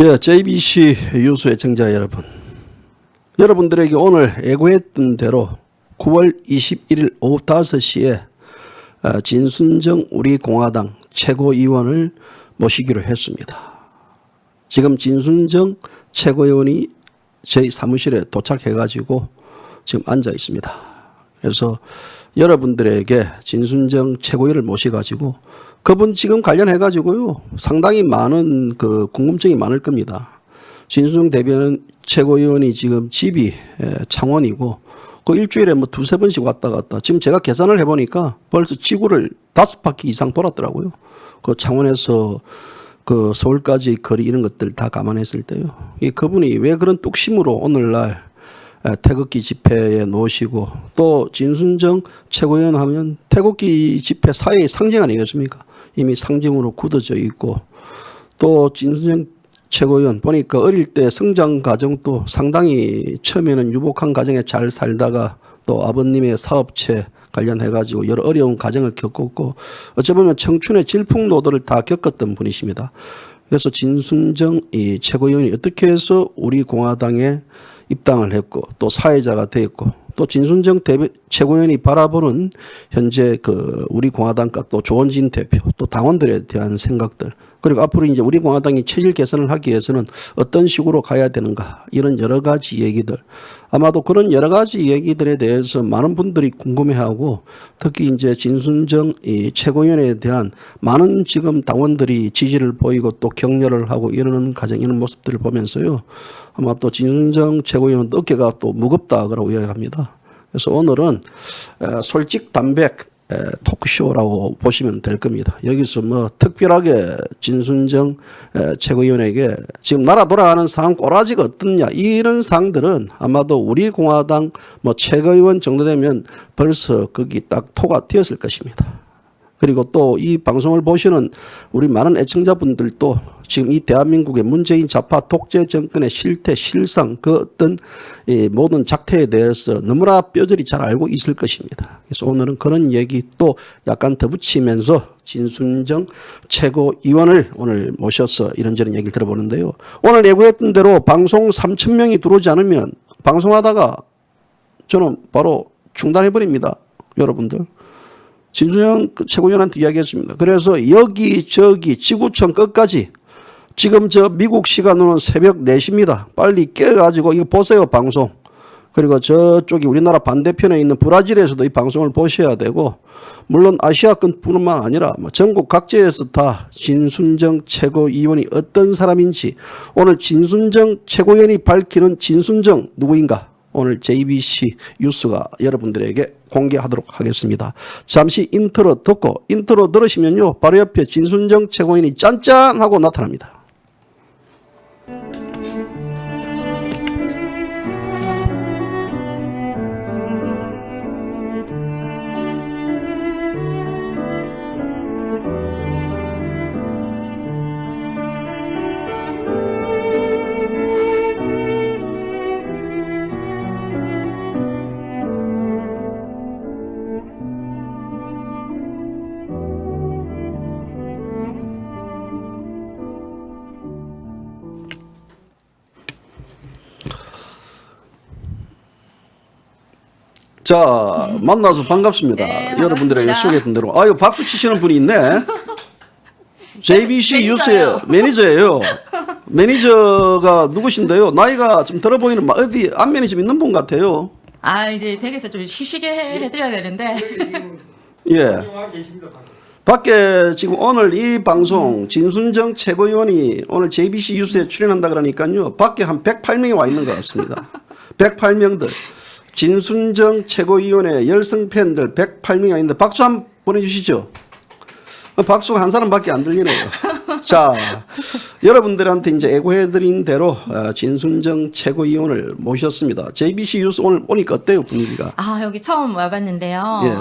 예, JBC 유수 애청자 여러분, 여러분들에게 오늘 예고했던 대로 9월 21일 오후 5시에 진순정 우리 공화당 최고위원을 모시기로 했습니다. 지금 진순정 최고위원이 저희 사무실에 도착해가지고 지금 앉아 있습니다. 그래서 여러분들에게 진순정 최고위원을 모셔가지고 그분 지금 관련해가지고요 상당히 많은 궁금증이 많을 겁니다. 진순정 대변인 최고위원이 지금 집이 창원이고 그 일주일에 뭐 두세 번씩 왔다 갔다 지금 제가 계산을 해보니까 벌써 지구를 5바퀴 이상 돌았더라고요. 그 창원에서 그 서울까지 거리 이런 것들 다 감안했을 때요. 그분이 왜 그런 뚝심으로 오늘날 태극기 집회에 놓으시고 또 진순정 최고위원 하면 태극기 집회 사회의 상징 아니겠습니까? 이미 상징으로 굳어져 있고 또 진순정 최고위원 보니까 어릴 때 성장 과정도 상당히 처음에는 유복한 가정에 잘 살다가 또 아버님의 사업체 관련해가지고 여러 어려운 과정을 겪었고 어찌 보면 청춘의 질풍노도를 다 겪었던 분이십니다. 그래서 진순정 이 최고위원이 어떻게 해서 우리 공화당에 입당을 했고 또 사회자가 되었고 또 진순정 최고위원이 바라보는 현재 우리 공화당과 또 조원진 대표 또 당원들에 대한 생각들 그리고 앞으로 이제 우리 공화당이 체질 개선을 하기 위해서는 어떤 식으로 가야 되는가 이런 여러 가지 얘기들 아마도 그런 여러 가지 얘기들에 대해서 많은 분들이 궁금해하고 특히 이제 진순정 이 최고위원에 대한 많은 지금 당원들이 지지를 보이고 또 격려를 하고 이러는 과정 이런 모습들을 보면서요 아마 또 진순정 최고위원은 어깨가 또 무겁다고 이야기합니다. 그래서 오늘은 솔직담백 토크쇼라고 보시면 될 겁니다. 여기서 뭐 특별하게 진순정 최고위원에게 지금 나라 돌아가는 상황 꼬라지가 어떻냐 이런 사항들은 아마도 우리 공화당 뭐 최고위원 정도 되면 벌써 거기 딱 토가 튀었을 것입니다. 그리고 또 이 방송을 보시는 우리 많은 애청자분들도 지금 이 대한민국의 문재인 좌파 독재 정권의 실태, 실상 그 어떤 이 모든 작태에 대해서 너무나 뼈저리 잘 알고 있을 것입니다. 그래서 오늘은 그런 얘기 또 약간 덧붙이면서 진순정 최고위원을 오늘 모셔서 이런저런 얘기를 들어보는데요. 오늘 예고했던 대로 방송 3,000명이 들어오지 않으면 방송하다가 저는 바로 중단해버립니다. 여러분들. 진순정 최고위원한테 이야기했습니다. 그래서 여기저기 지구촌 끝까지 지금 저 미국 시간으로는 새벽 4시입니다. 빨리 깨가지고 이거 보세요 방송. 그리고 저쪽이 우리나라 반대편에 있는 브라질에서도 이 방송을 보셔야 되고 물론 아시아권뿐만 아니라 전국 각지에서 다 진순정 최고위원이 어떤 사람인지 오늘 진순정 최고위원이 밝히는 진순정 누구인가 오늘 JBC 뉴스가 여러분들에게 공개하도록 하겠습니다. 잠시 인트로 듣고 인트로 들으시면요 바로 옆에 진순정 최고위원이 짠짠하고 나타납니다. 자, 만나서 반갑습니다. 네, 여러분들에게 반갑습니다. 소개했던 대로. 아유, 박수 치시는 분이 있네. JBC 뉴스의 매니저예요. 매니저가 누구신데요? 나이가 좀 들어 보이는, 어디 안면이 좀 있는 분 같아요. 아 이제 댁에서 좀 쉬게 해드려야 되는데 예. 밖에 지금 오늘 이 방송 진순정 최고위원이 오늘 JBC 뉴스에 출연한다 그러니까요. 밖에 한 108명이 와 있는 것 같습니다. 108명들. 진순정 최고위원의 열성 팬들 108명이 와 있는데 박수 한번 보내주시죠. 박수가 한 사람밖에 안 들리네요. 자, 여러분들한테 이제 예고해드린 대로 진순정 최고위원을 모셨습니다. JBC 뉴스 오늘 오니까 어때요 분위기가? 아 여기 처음 와봤는데요. 예.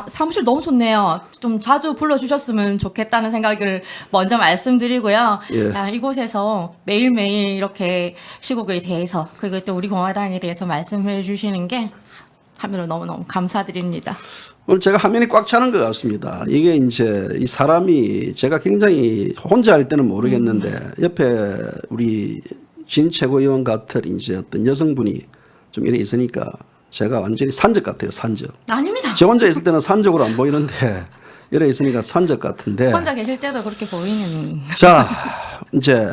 사무실 너무 좋네요. 좀 자주 불러주셨으면 좋겠다는 생각을 먼저 말씀드리고요. 예. 이곳에서 매일매일 이렇게 시국에 대해서 그리고 또 우리 공화당에 대해서 말씀해 주시는 게 하면 너무너무 감사드립니다. 오늘 제가 화면이 꽉 차는 것 같습니다. 이게 이제 이 사람이 제가 굉장히 혼자 할 때는 모르겠는데 옆에 우리 진 최고위원 같은 이제 어떤 여성분이 좀 이래 있으니까 제가 완전히 산적 같아요. 산적. 아닙니다. 저 혼자 있을 때는 산적으로 안 보이는데 이래 있으니까 산적 같은데. 혼자 계실 때도 그렇게 보이는. 자, 이제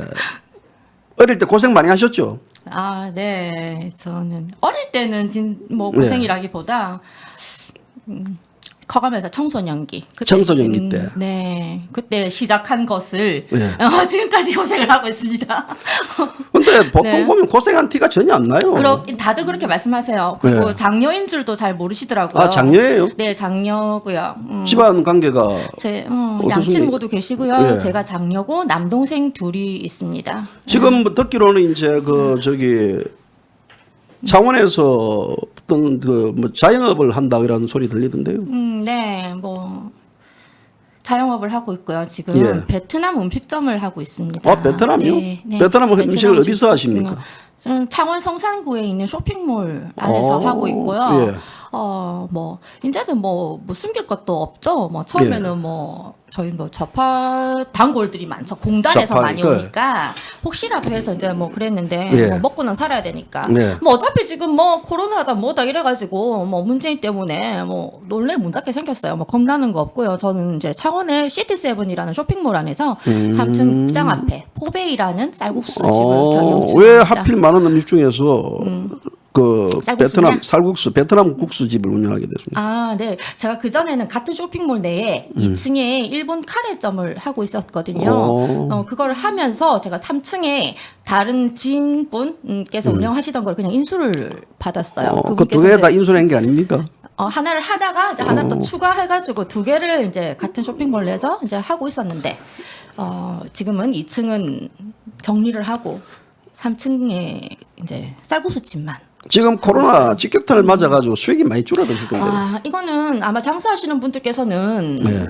어릴 때 고생 많이 하셨죠? 아, 네. 저는 어릴 때는 뭐 네. 고생이라기보다 커가면서 청소년기. 청소년기 때. 네. 그때 시작한 것을 네. 지금까지 고생을 하고 있습니다. 근데 보통 네. 보면 고생한 티가 전혀 안 나요. 다들 그렇게 말씀하세요. 그리고 네. 장녀인 줄도 잘 모르시더라고요. 아, 장녀예요? 네, 장녀고요. 집안 관계가 제 어떻습니까? 양친 모두 계시고요. 예. 제가 장녀고 남동생 둘이 있습니다. 지금 뭐 듣기로는 이제 그 저기 창원에서 어떤 그 뭐 자영업을 한다 이런 소리 들리던데요. 네, 뭐 자영업을 하고 있고요. 지금 예. 베트남 음식점을 하고 있습니다. 아, 베트남이요? 네, 네. 베트남 음식을 베트남 어디서 하십니까? 저는 창원 성산구에 있는 쇼핑몰 안에서 하고 있고요. 예. 뭐 이제는 뭐 숨길 것도 없죠. 뭐 처음에는 예. 뭐 저희 뭐 좌파 단골들이 많죠. 공단에서 좌파, 많이 그러니까. 오니까 혹시라도 해서 이제 뭐 그랬는데 예. 뭐 먹고는 살아야 되니까. 네. 뭐 어차피 지금 뭐 코로나다 뭐다 이래가지고 뭐 문재인 때문에 뭐 놀래 문 닫게 생겼어요. 뭐 겁나는 거 없고요. 저는 이제 창원의 시티세븐이라는 쇼핑몰 안에서 3층 극장 앞에 포베이라는 쌀국수 집을 경영 중입니다. 왜 하필 많은 음식 중에서 그 쌀국수냐? 베트남 국수집을 운영하게 됐습니다. 아, 네. 제가 그전에는 같은 쇼핑몰 내에 2층에 일본 카레점을 하고 있었거든요. 그걸 하면서 제가 3층에 다른 지인분께서 운영하시던 걸 그냥 인수를 받았어요. 그 두 개 다 이제 인수한 게 아닙니까? 하나를 하다가 이제 하나를 또 추가해가지고 두 개를 이제 같은 쇼핑몰 내에서 이제 하고 있었는데, 지금은 2층은 정리를 하고 3층에 이제 쌀국수집만. 지금 코로나 직격탄을 맞아가지고 수익이 많이 줄어들던데. 이거는 아마 장사하시는 분들께서는 네.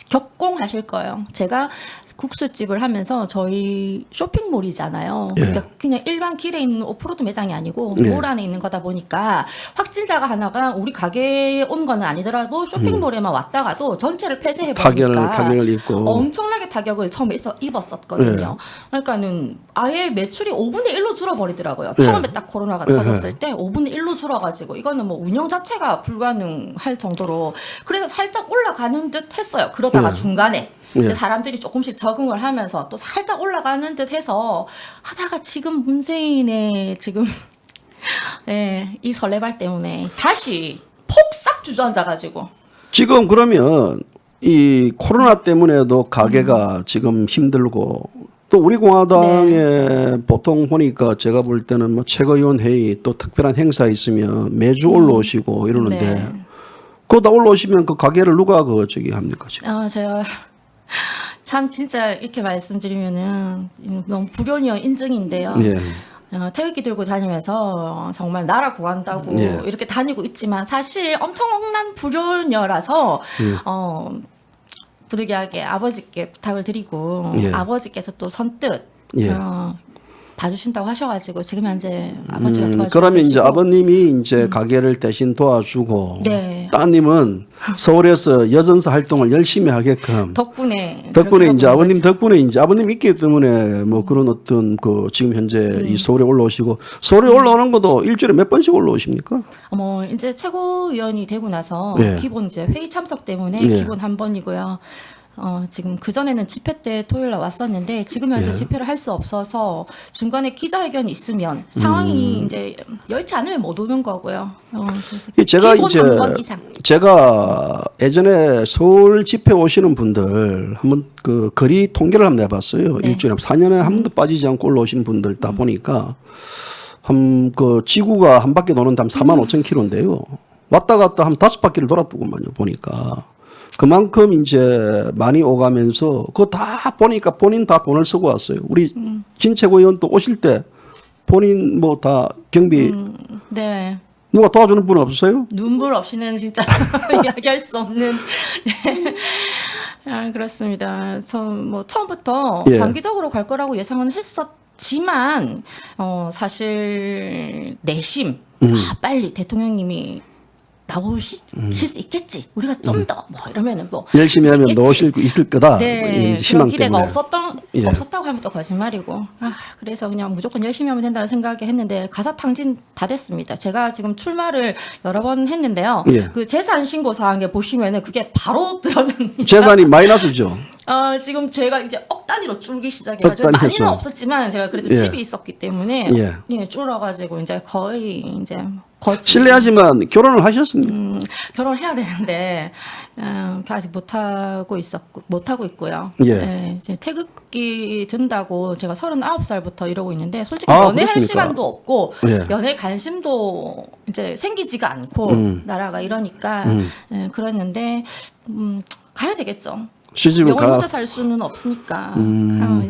격공하실 거예요. 제가 국수집을 하면서 저희 쇼핑몰이잖아요. 예. 그러니까 그냥 일반 길에 있는 오프로드 매장이 아니고 예. 몰 안에 있는 거다 보니까 확진자가 하나가 우리 가게에 온 거는 아니더라도 쇼핑몰에만 왔다가도 전체를 폐쇄해 버리니까 타격을 입고. 엄청나게 타격을 처음에 입었었거든요. 예. 그러니까는 아예 매출이 5분의 1로 줄어버리더라고요. 예. 처음에 딱 코로나가 예. 터졌을 때 5분의 1로 줄어가지고 이거는 뭐 운영 자체가 불가능할 정도로 그래서 살짝 올라가는 듯 했어요. 그러다가 예. 중간에 예. 이제 사람들이 조금씩 적응을 하면서 또 살짝 올라가는 듯 해서 하다가 지금 문재인의 지금 예, 이 설레발 때문에 다시 폭삭 주저앉아가지고 지금 그러면 이 코로나 때문에도 가게가 지금 힘들고 또 우리 공화당에 네. 보통 보니까 제가 볼 때는 뭐 최고위원 회의 또 특별한 행사 있으면 매주 올라오시고 이러는데 네. 그거 다 올라오시면 그 가게를 누가 그 저기 합니까 지금? 제가 참 진짜 이렇게 말씀드리면은 너무 불효녀 인증인데요. 예. 태극기 들고 다니면서 정말 나라 구한다고 예. 이렇게 다니고 있지만 사실 엄청난 불효녀라서 부득이하게 아버지께 부탁을 드리고 예. 아버지께서 또 선뜻 예. 봐주신다고 하셔가지고 지금 현재 아버지가 도와주고 그러면 이제 계시고. 아버님이 이제 가게를 대신 도와주고 네. 따님은 서울에서 여전사 활동을 열심히 하게끔 덕분에 덕분에 그렇게 이제 하고 아버님 덕분에 이제 아버님 있기 때문에 뭐 그런 어떤 그 지금 현재 이 서울에 올라오시고 서울에 올라오는 것도 일주일에 몇 번씩 올라오십니까? 이제 최고위원이 되고 나서 예. 기본 이제 회의 참석 때문에 예. 기본 한 번이고요. 지금 그전에는 집회 때 토요일 날 왔었는데 지금 현재 예. 집회를 할 수 없어서 중간에 기자회견이 있으면 상황이 이제 여의치 않으면 못 오는 거고요. 그래서 제가 기본 이제 한 번 이상. 제가 예전에 서울 집회 오시는 분들 한번 그 거리 통계를 한번 해봤어요. 네. 일주일에 4년에 한 번도 빠지지 않고 올라오신 분들 다 보니까 한 그 지구가 한 바퀴 도는데 한 4만 5천 킬로인데요. 왔다 갔다 한 5바퀴를 돌았더구만요. 보니까. 그만큼 이제 많이 오가면서 그거 다 보니까 본인 다 돈을 쓰고 왔어요. 우리 진 최고위원 또 오실 때 본인 뭐 다 경비 네. 누가 도와주는 분 없어요? 눈물 없이는 진짜 이야기할 수 없는. 네. 그렇습니다. 저 뭐 처음부터 예. 장기적으로 갈 거라고 예상은 있지만 사실 내심 빨리 대통령님이 나오실 수 있겠지. 우리가 좀 더 뭐 이러면은 뭐 열심히 하면 있겠지. 나오실 수 있을 거다. 네, 희망 그런 기대가 때문에. 예. 없었다고 하면 또 거짓말이고. 그래서 그냥 무조건 열심히 하면 된다는 생각에 했는데 가사탕진 다 됐습니다. 제가 지금 출마를 여러 번 했는데요. 예. 그 재산 신고 사항에 보시면은 그게 바로 드러납니다. 재산이 마이너스죠. 지금 제가 이제 억 단위로 줄기 시작해가지고 억 단위에서. 많이는 없었지만 제가 그래도 예. 집이 있었기 때문에 예. 줄어가지고 이제 거의 이제 거의 실례하지만 결혼을 하셨습니까? 결혼해야 되는데 아직 못하고 있고요. 예. 네, 이제 태극기 든다고 제가 39살부터 이러고 있는데 솔직히 아, 연애할 그렇습니까? 시간도 없고 예. 연애 관심도 이제 생기지가 않고 나라가 이러니까 그랬는데 가야 되겠죠. 시집을 영월 가. 혼자 살 수는 없으니까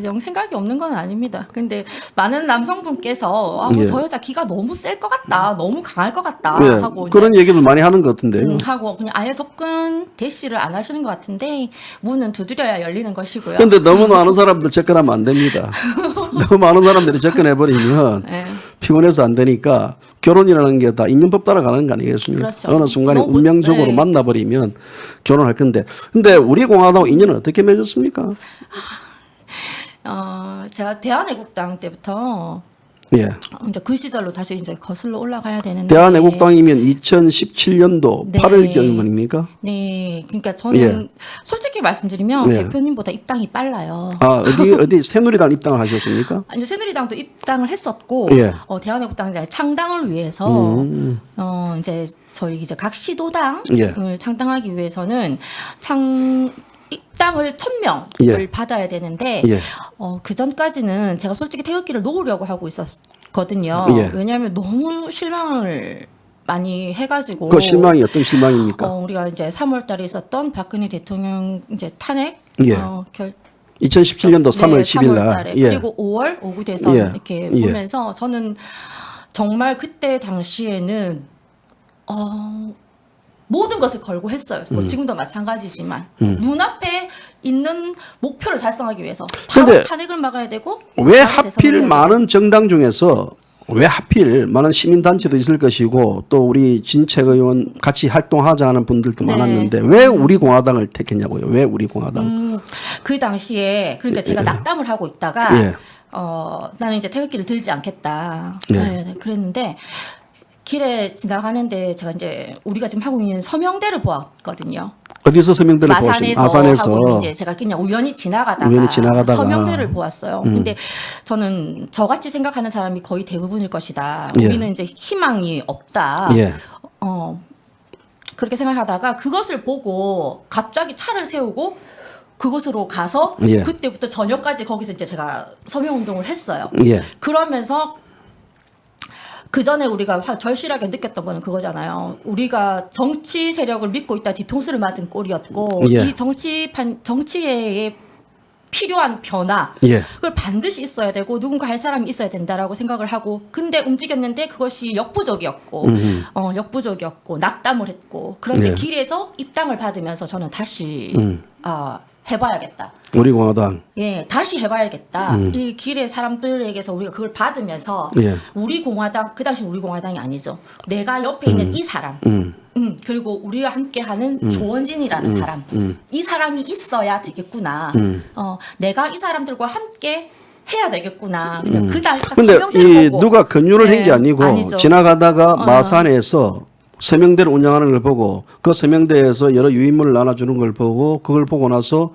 영 생각이 없는 건 아닙니다. 근데 많은 남성분께서 예. 저 여자 기가 너무 셀 것 같다, 너무 강할 것 같다 예. 하고 이제 그런 얘기를 많이 하는 것 같은데요. 하고 그냥 아예 접근 대시를 안 하시는 것 같은데 문은 두드려야 열리는 것이고요. 근데 너무 많은 사람들 접근하면 안 됩니다. 너무 많은 사람들이 접근해버리면 네. 피곤해서 안 되니까 결혼이라는 게 다 인연법 따라가는 거 아니겠습니까? 그렇죠. 어느 순간에 너무 운명적으로 네. 만나버리면 결혼할 건데. 근데 우리 공화당 인연은 어떻게 맺었습니까? 제가 대한애국당 때부터 예. 이제 그 시절로 다시 이제 거슬러 올라가야 되는데 대한애국당이면 2017년도 네. 8월경입니까? 네, 그러니까 저는 예. 솔직히 말씀드리면 예. 대표님보다 입당이 빨라요. 아, 어디 새누리당 입당을 하셨습니까? 아니 새누리당도 입당을 했었고 예. 대한애국당 이제 창당을 위해서 이제 저희 이제 각 시도당을 예. 창당하기 위해서는 입당을 1000명을 예. 받아야 되는데 예. 그 전까지는 제가 솔직히 태극기를 놓으려고 하고 있었거든요. 예. 왜냐하면 너무 실망을 많이 해가지고 그 실망이 어떤 실망입니까? 우리가 이제 3월달에 있었던 박근혜 대통령 이제 탄핵 예. 2017년도 3월 10일 날. 달에 그리고 5월 오구 대선 예. 이렇게 예. 보면서 저는 정말 그때 당시에는 모든 것을 걸고 했어요. 뭐 지금도 마찬가지지만 눈앞에 있는 목표를 달성하기 위해서 바로 근데 탄핵을 막아야 되고 왜 바로 대선을 하필 해야 많은 정당 중에서 왜 하필 많은 시민단체도 있을 것이고 또 우리 진책 의원 같이 활동하자는 분들도 네. 많았는데 왜 우리 공화당을 택했냐고요? 왜 우리 공화당? 그 당시에 그러니까 제가 낙담을 하고 있다가 예. 나는 이제 태극기를 들지 않겠다. 예. 네, 그랬는데 길에 지나가는데 제가 이제 우리가 지금 하고 있는 서명대를 보았거든요. 어디서 서명대를 보셨습니까? 마산에서 하고 이제 제가 그냥 우연히 지나가다가 서명대를 보았어요. 근데 저는 저같이 생각하는 사람이 거의 대부분일 것이다. 예. 우리는 이제 희망이 없다. 예. 그렇게 생각하다가 그것을 보고 갑자기 차를 세우고 그곳으로 가서 예. 그때부터 저녁까지 거기서 이제 제가 서명 운동을 했어요. 예. 그러면서 그 전에 우리가 절실하게 느꼈던 거는 그거잖아요. 우리가 정치 세력을 믿고 있다 뒤통수를 맞은 꼴이었고 예. 이 정치에 필요한 변화 예. 그걸 반드시 있어야 되고 누군가 할 사람이 있어야 된다라고 생각을 하고 근데 움직였는데 그것이 역부족이었고 낙담을 했고 그런데 예. 길에서 입당을 받으면서 저는 다시 해봐야겠다. 우리 공화당. 예, 다시 해봐야겠다. 이 길의 사람들에게서 우리가 그걸 받으면서 예. 우리 공화당 그 당시 우리 공화당이 아니죠. 내가 옆에 있는 이 사람, 그리고 우리와 함께하는 조원진이라는 사람, 이 사람이 있어야 되겠구나. 내가 이 사람들과 함께 해야 되겠구나. 그날 딱 근데 서명대를 이 보고 누가 권유를 한 게 네, 아니고 아니죠. 지나가다가 마산에서 서명대를 운영하는 걸 보고 그 서명대에서 여러 유인물을 나눠주는 걸 보고 그걸 보고 나서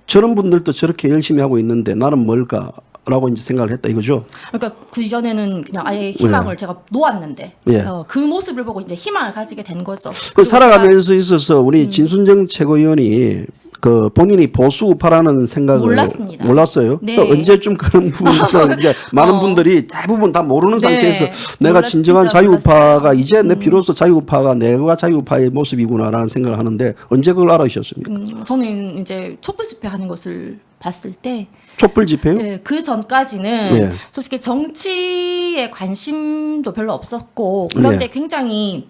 저런 분들도 저렇게 열심히 하고 있는데 나는 뭘까라고 이제 생각을 했다 이거죠. 그러니까 그 이전에는 그냥 아예 희망을 제가 놓았는데 예. 그 모습을 보고 이제 희망을 가지게 된 거죠. 그 그리고 살아가면서 있어서 우리 진순정 최고위원이 그 본인이 보수 우파라는 생각을 몰랐습니다. 몰랐어요. 네. 그 언제쯤 그런 부분들은 이제 많은 분들이 대부분 다 모르는 네. 상태에서 내가 진정한 진짜 자유우파가 몰랐어요. 이제 내 비로소 자유우파가 내가 자유우파의 모습이구나라는 생각을 하는데 언제 그걸 알아주셨습니까? 저는 이제 촛불 집회하는 것을 봤을 때 촛불 집회요? 예, 그 전까지는 예. 솔직히 정치에 관심도 별로 없었고 그런데 예. 굉장히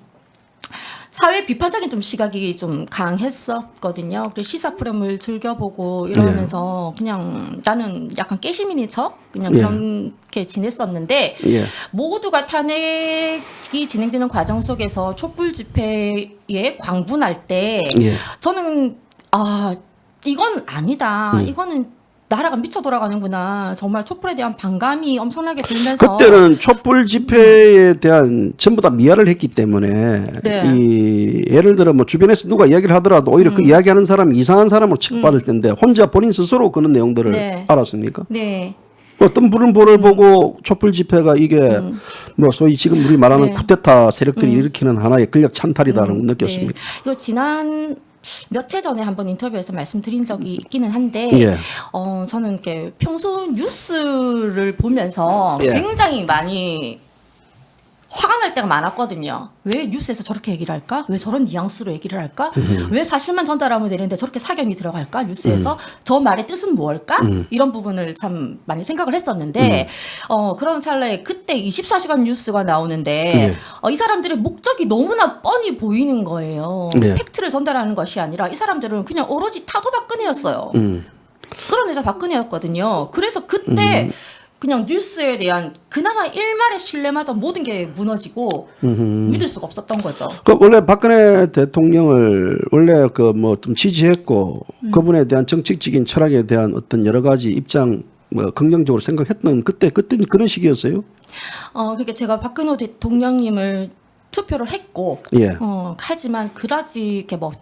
사회 비판적인 좀 시각이 좀 강했었거든요. 그래서 시사 프로그램을 즐겨보고 이러면서 그냥 나는 약간 깨시민인 척 그냥 예. 그렇게 지냈었는데 예. 모두가 탄핵이 진행되는 과정 속에서 촛불 집회에 광분할 때 예. 저는 이건 아니다. 이거는 나라가 미쳐 돌아가는구나. 정말 촛불에 대한 반감이 엄청나게 들면서 그때는 촛불 집회에 대한 전부 다 미화를 했기 때문에 네. 이 예를 들어 뭐 주변에서 누가 이야기를 하더라도 오히려 그 이야기하는 사람이 이상한 사람으로 취급받을 텐데 혼자 본인 스스로 그런 내용들을 네. 알았습니까? 네. 어떤 불을 보고 촛불 집회가 이게 뭐 소위 지금 우리 말하는 네. 쿠데타 세력들이 일으키는 하나의 권력 찬탈이다라고 느꼈습니다. 네. 이거 지난 몇 해 전에 한번 인터뷰에서 말씀드린 적이 있기는 한데, 예. 저는 이렇게 평소 뉴스를 보면서 예. 굉장히 많이 화가 날 때가 많았거든요. 왜 뉴스에서 저렇게 얘기를 할까? 왜 저런 뉘앙스로 얘기를 할까? 왜 사실만 전달하면 되는데 저렇게 사견이 들어갈까? 뉴스에서 저 말의 뜻은 무엇일까? 이런 부분을 참 많이 생각을 했었는데 그런 찰나에 그때 24시간 뉴스가 나오는데 이 사람들의 목적이 너무나 뻔히 보이는 거예요. 네. 팩트를 전달하는 것이 아니라 이 사람들은 그냥 오로지 타도 박근혜였어요. 그런 데서 박근혜였거든요. 그래서 그때 그냥 뉴스에 대한 그나마 일말의 신뢰마저 모든 게 무너지고 믿을 수가 없었던 거죠. 그 원래 박근혜 대통령을 원래 그 뭐 좀 지지했고 그분에 대한 정책적인 철학에 대한 어떤 여러 가지 입장 뭐 긍정적으로 생각했던 그때 그런 시기였어요. 그러니까 제가 박근혜 대통령님을 투표를 했고, 예. 하지만 그다지 이렇게 뭐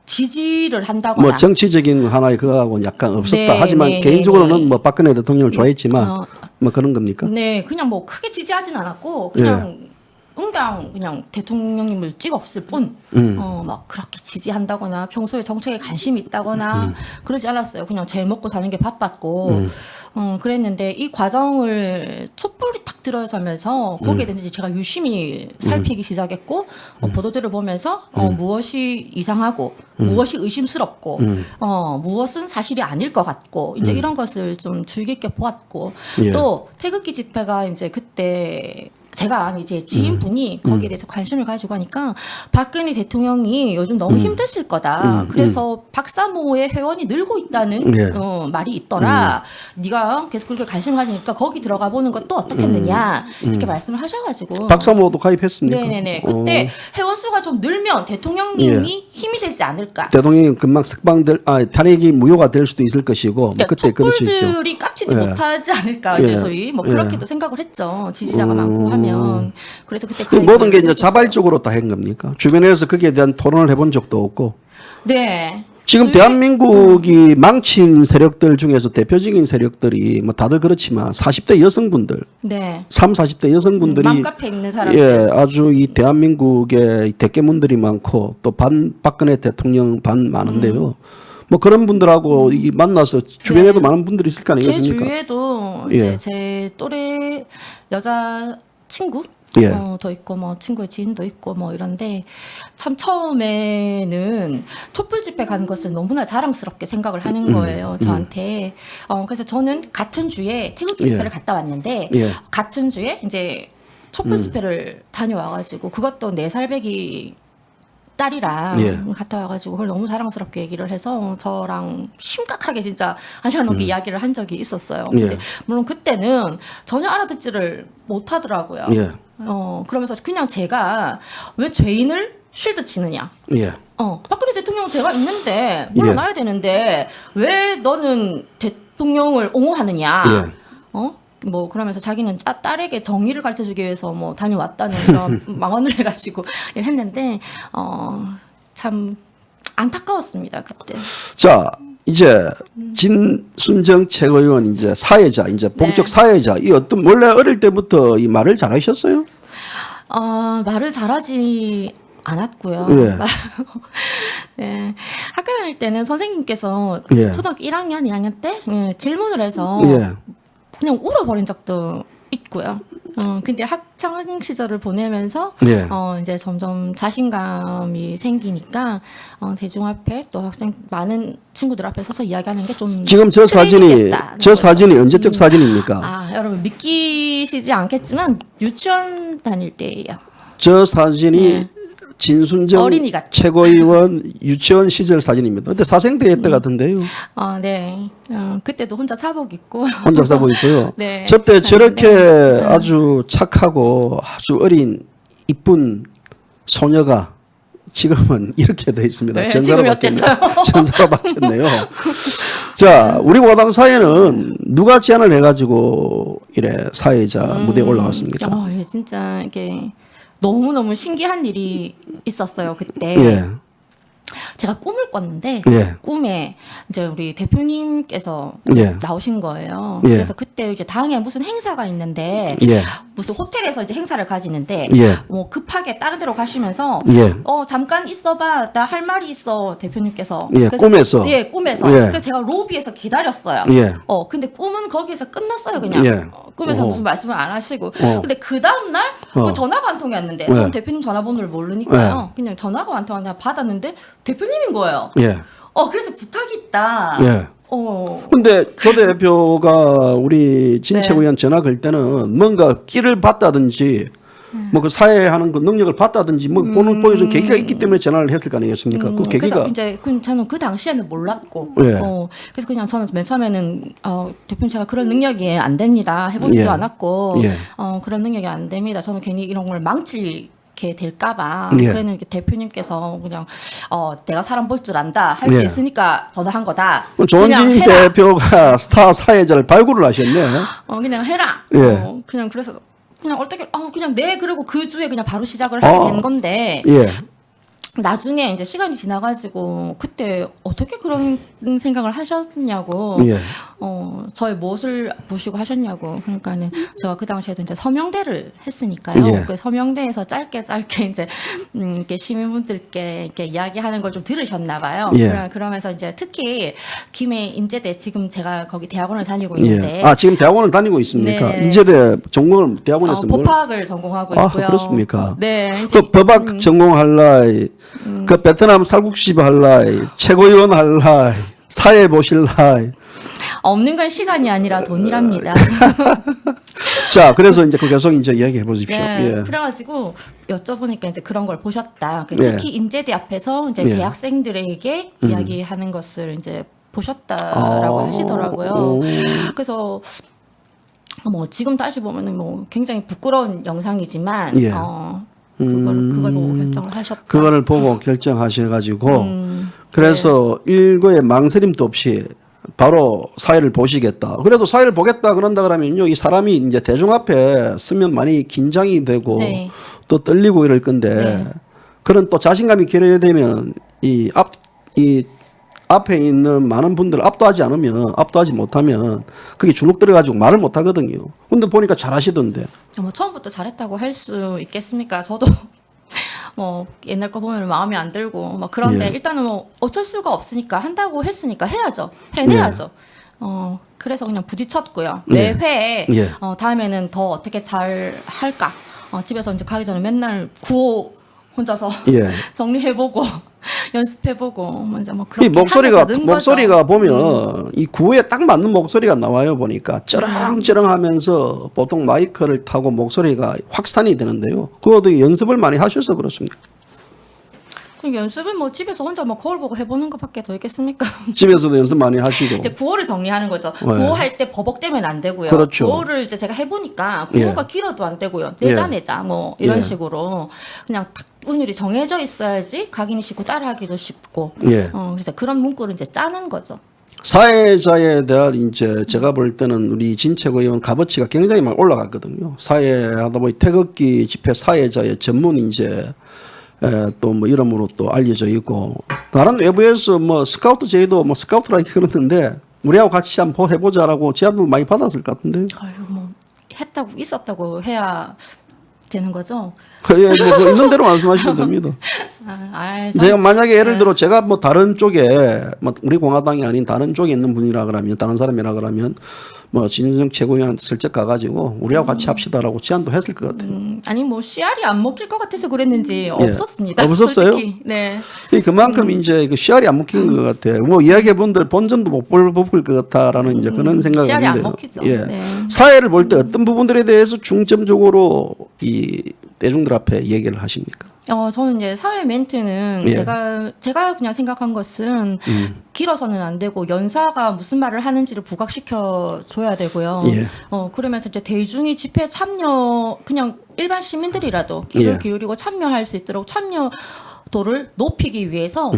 지지를 한다거나. 뭐 정치적인 하나의 그거하고는 약간 없었다. 네, 하지만 네, 개인적으로는 네. 뭐 박근혜 대통령을 좋아했지만 뭐 그런 겁니까? 네, 그냥 뭐 크게 지지하진 않았고 그냥 그냥 대통령님을 찍었을 뿐, 막 그렇게 지지한다거나 평소에 정책에 관심이 있다거나 그러지 않았어요. 그냥 제 먹고 사는 게 바빴고, 그랬는데 이 과정을 촛불이 탁 들어서면서 거기에 대해서 이제 제가 유심히 살피기 시작했고, 보도들을 보면서 무엇이 이상하고 무엇이 의심스럽고, 무엇은 사실이 아닐 것 같고, 이제 이런 것을 좀 주의 깊게 보았고, 예. 또 태극기 집회가 이제 그때 제가 이제 지인분이 거기에 대해서 관심을 가지고 하니까 박근혜 대통령이 요즘 너무 힘드실 거다. 그래서 박사모의 회원이 늘고 있다는 예. 말이 있더라. 네가 계속 그렇게 관심 가지니까 거기 들어가 보는 것도 어떻겠느냐 이렇게 말씀을 하셔가지고. 박사모도 가입했습니까? 네네네. 그때 회원 수가 좀 늘면 대통령님이 힘이 되지 않을까. 대통령이 금방 탄핵이 무효가 될 수도 있을 것이고 뭐 그러니까 그때 그러시죠. 촛불들이 깝치지 예. 못하지 않을까. 예. 이제 소위 뭐 그렇게도 생각을 했죠. 지지자가 많고 하면. 그래서 그때 그 모든 게 이제 했었어요. 자발적으로 다 한 겁니까? 주변에서 거기에 대한 토론을 해본 적도 없고. 네. 지금 대한민국이 망친 세력들 중에서 대표적인 세력들이 뭐 다들 그렇지만 40대 여성분들, 네. 40대 여성분들이 맘카페에 있는 사람들. 예, 아주 이 대한민국의 대깨문들이 많고 또 박근혜 대통령 반 많은데요. 뭐 그런 분들하고 이 만나서 주변에도 많은 분들이 있을 거 제 아니겠습니까? 주위에도 예. 이제 제 또래 여자 친구 예. 더 있고 뭐 친구의 지인도 있고 뭐 이런데 참 처음에는 촛불 집회 가는 것을 너무나 자랑스럽게 생각을 하는 거예요 저한테. 그래서 저는 같은 주에 태극기 집회를 갔다 왔는데 예. 같은 주에 이제 촛불 집회를 다녀와가지고 그것도 4살배기 딸이랑 예. 갔다 와가지고 그걸 너무 자랑스럽게 얘기를 해서 저랑 심각하게 진짜 1시간 넘게 이야기를 한 적이 있었어요. 근데 예. 물론 그때는 전혀 알아듣지를 못하더라고요. 예. 그러면서 그냥 제가 왜 죄인을 쉴드 치느냐. 예. 박근혜 대통령 제가 있는데 물러나야 되는데 왜 너는 대통령을 옹호하느냐. 예. 뭐 그러면서 자기는 딸에게 정의를 가르쳐주기 위해서 뭐 다녀왔다는 그런 망언을 해가지고 했는데 참 안타까웠습니다 그때. 자, 이제 진순정 최고위원 이제 사회자, 이제 본격 네. 사회자. 이 어떤 원래 어릴 때부터 이 말을 잘하셨어요? 말을 잘하지 않았고요. 예. 네. 학교 다닐 때는 선생님께서 예. 초등학교 1학년, 2학년 때 질문을 해서 예. 그냥 울어버린 적도 있고요. 근데 학창 시절을 보내면서 예. 이제 점점 자신감이 생기니까 대중 앞에 또 학생 많은 친구들 앞에 서서 이야기하는 게 좀 지금 저 사진이 언제적 사진입니까? 여러분 믿기시지 않겠지만 유치원 다닐 때예요. 저 사진이 예. 진순정 어린이 같아. 최고위원 유치원 시절 사진입니다. 그때 사생대 때 같은데요. 네. 그때도 혼자 사복 입고. 혼자 사고 있고요. 네. 저때 저렇게 아주 착하고 아주 어린 이쁜 소녀가 지금은 이렇게 돼 있습니다. 네, 전사로 지금이 바뀌었네요. 어땠어요? 전사가 바뀌었네요. 자, 우리 공화당 사회는 누가 제안을 해가지고 이래 사회자 무대에 올라왔습니까? 예, 진짜 이게 너무너무 신기한 일이 있었어요, 그때. 예, 제가 꿈을 꿨는데 예. 꿈에 이제 우리 대표님께서 예. 나오신 거예요. 예. 그래서 그때 이제 당에 무슨 행사가 있는데 예, 무슨 호텔에서 이제 행사를 가지는데 예. 뭐 급하게 다른 데로 가시면서 예. 잠깐 있어봐, 나 할 말이 있어, 대표님께서. 예, 그래서 꿈에서. 예, 꿈에서. 예. 그래서 제가 로비에서 기다렸어요. 예. 근데 꿈은 거기서 끝났어요, 그냥. 예. 꿈에서 어허. 무슨 말씀을 안 하시고. 어. 근데 그 다음날 전화가 한 통이 왔는데, 예. 전 대표님 전화번호를 모르니까요. 그냥 전화가 한 통 왔는데 받았는데, 대표님인 거예요. 예. 그래서 부탁이 있다. 예. 어. 근데 조 대표가 우리 진채구위원 전화 걸 때는 뭔가 끼를 봤다든지 뭐 그 사회하는 그 능력을 봤다든지 뭐 보여준 계기가 있기 때문에 전화를 했을 거 아니겠습니까? 그 계기가 그래서 이제 저는 그 당시에는 몰랐고, 예. 그래서 그냥 저는 맨 처음에는 대표님 제가 그런 능력이 안 됩니다. 해보지도 예. 않았고, 예. 그런 능력이 안 됩니다. 저는 괜히 이런 걸 망치게 될까봐. 예. 그래는 대표님께서 그냥 내가 사람 볼 줄 안다, 할 수 예. 있으니까 전화한 거다. 조원진 그냥 해라. 대표가 스타 사회자를 발굴을 하셨네. 그냥 해라. 예. 그냥 그래서 그냥 어떻게 그냥 그리고 그 주에 그냥 바로 시작을 하게 된 건데. 예. 나중에 이제 시간이 지나가지고 그때 어떻게 그런 생각을 하셨냐고, 예. 저의 무엇을 보시고 하셨냐고. 그러니까는 제가 그 당시에도 이제 서명대를 했으니까요. 예. 그 서명대에서 짧게 이제 이렇게 시민분들께 이렇게 이야기하는 걸 좀 들으셨나 봐요. 예. 그러면서 이제 특히 김해 인제대, 지금 제가 거기 대학원을 다니고 예. 있는데, 지금 대학원을 다니고 있습니까? 네. 인제대 전공을 대학원에서 뭘? 법학을 전공하고 있고요. 그렇습니까? 네. 이제 그 법학 전공할라이, 그 베트남 살국집 할라이, 최고위원 할라이, 사회 보실라이. 없는 건 시간이 아니라 돈이랍니다. 자, 그래서 이제 그 계속 이제 이야기해 보십시오. 네, 예. 그래가지고 여쭤보니까 이제 그런 걸 보셨다. 예. 특히 인제대 앞에서 이제 예. 대학생들에게 이야기하는 것을 이제 보셨다라고 하시더라고요. 그래서 뭐 지금 다시 보면은 뭐 굉장히 부끄러운 영상이지만, 예. 그걸 보고 결정을 하셨다. 그거를 보고 결정하셔가지고 그래서 일거에 망설임도 없이 바로 사회를 보시겠다. 그래도 사회를 보겠다 그런다 그러면요, 이 사람이 이제 대중 앞에 쓰면 많이 긴장이 되고 네. 또 떨리고 이럴 건데, 네. 그런 또 자신감이 결여되면 이 앞에 있는 많은 분들을 압도하지 못하면 그게 주눅 들어가지고 말을 못 하거든요. 근데 보니까 잘하시던데. 뭐 처음부터 잘했다고 할 수 있겠습니까? 저도 뭐 옛날 거 보면 마음에 안 들고 막 그런데, 예. 일단은 뭐 어쩔 수가 없으니까, 한다고 했으니까 해야죠. 해내야죠. 그래서 그냥 부딪혔고요. 예. 매회 예. 다음에는 더 어떻게 잘 할까. 집에서 이제 가기 전에 맨날 구호 혼자서 예. 정리해보고 연습해보고 먼저 뭐 이 그렇게 목소리가 하면서 는 목소리가 보면 이 구호에 딱 맞는 목소리가 나와요. 보니까 쩌렁쩌렁하면서 보통 마이크를 타고 목소리가 확산이 되는데요. 그것도 연습을 많이 하셔서 그렇습니다. 연습은 뭐 집에서 혼자 뭐 거울 보고 해보는 것밖에 더 있겠습니까? 집에서도 연습 많이 하시고. 이제 구호를 정리하는 거죠. 네. 구호할 때 버벅대면 안 되고요. 그렇죠. 구호를 이제 제가 해보니까 구호가 예. 길어도 안 되고요. 예. 내자 뭐 이런 예. 식으로 그냥 딱 운율이 정해져 있어야지 각인이 쉽고 따라하기도 쉽고. 예. 그래서 그런 문구를 이제 짜는 거죠. 사회자에 대한 이제 제가 볼 때는 우리 진채구의원 값어치가 굉장히 많이 올라갔거든요. 사회하다 보니 태극기 집회 사회자의 전문 이제 또 뭐 이름으로 또 알려져 있고, 다른 외부에서 뭐 스카우트 제의도 뭐 스카우트라기 그러는데 우리하고 같이 한번 해보자라고 제안도 많이 받았을 것 같은데요. 아유, 뭐 했다고 있었다고 해야 되는 거죠. 예, 뭐 있는 대로 말씀하시면 됩니다. 제가 만약에 예를 들어 제가 뭐 다른 쪽에 뭐 우리 공화당이 아닌 다른 쪽에 있는 분이라 그러면, 다른 사람이라 그러면 뭐 진승정 최고위원한테 슬쩍 가가지고 우리하고 같이 합시다라고 제안도 했을 것 같아요. 아니 뭐 씨알이 안 먹힐 것 같아서 그랬는지 없었습니다. 없었어요? 솔직히. 네. 그만큼 이제 그 씨알이 안 먹힌 것 같아요. 뭐 이야기분들 본전도 못 뽑을 것 같다라는 이제 그런 생각이 씨알이 안 드는데요. 먹히죠. 예. 네. 사회를 볼 때 어떤 부분들에 대해서 중점적으로 이 대중들 앞에 얘기를 하십니까? 저는 이제 사회 멘트는 예. 제가 그냥 생각한 것은 길어서는 안 되고 연사가 무슨 말을 하는지를 부각시켜 줘야 되고요. 예. 그러면서 이제 대중이 집회 참여 그냥 일반 시민들이라도 귀를 예. 기울이고 참여할 수 있도록 참여도를 높이기 위해서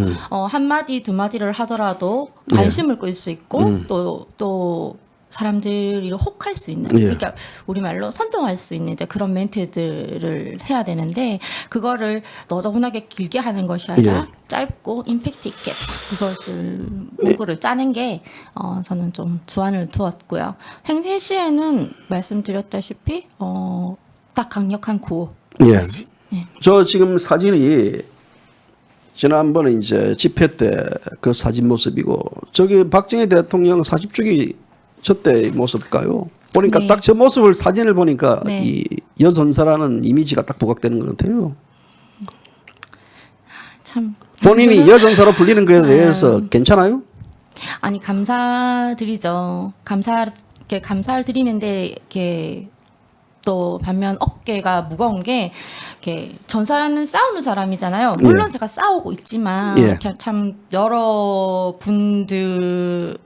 한 마디 두 마디를 하더라도 관심을 끌 수 있고 또 사람들이 혹할 수 있는, 예. 그러니까 우리말로 선동할 수 있는 이제 그런 멘트들을 해야 되는데 그거를 너저분하게 길게 하는 것이 아니라 짧고 임팩트 있게 그것을 문구를 짜는 게 저는 좀 주안을 두었고요. 행진 시에는 말씀드렸다시피 딱 강력한 구호. 예. 저 지금 사진이 지난번에 이제 집회 때 그 사진 모습이고 저기 박정희 대통령 40주기 저때 모습일까요? 보니까 네. 딱 저 모습을 사진을 보니까 네. 이 여선사라는 이미지가 딱 부각되는 것 같아요. 참 본인이 여전사로 불리는 것에 대해서 괜찮아요? 아니 감사드리죠. 감사를 드리는데 이렇게 또 반면 어깨가 무거운 게 이렇게 전사는 싸우는 사람이잖아요. 물론 예. 제가 싸우고 있지만 예. 참 여러 분들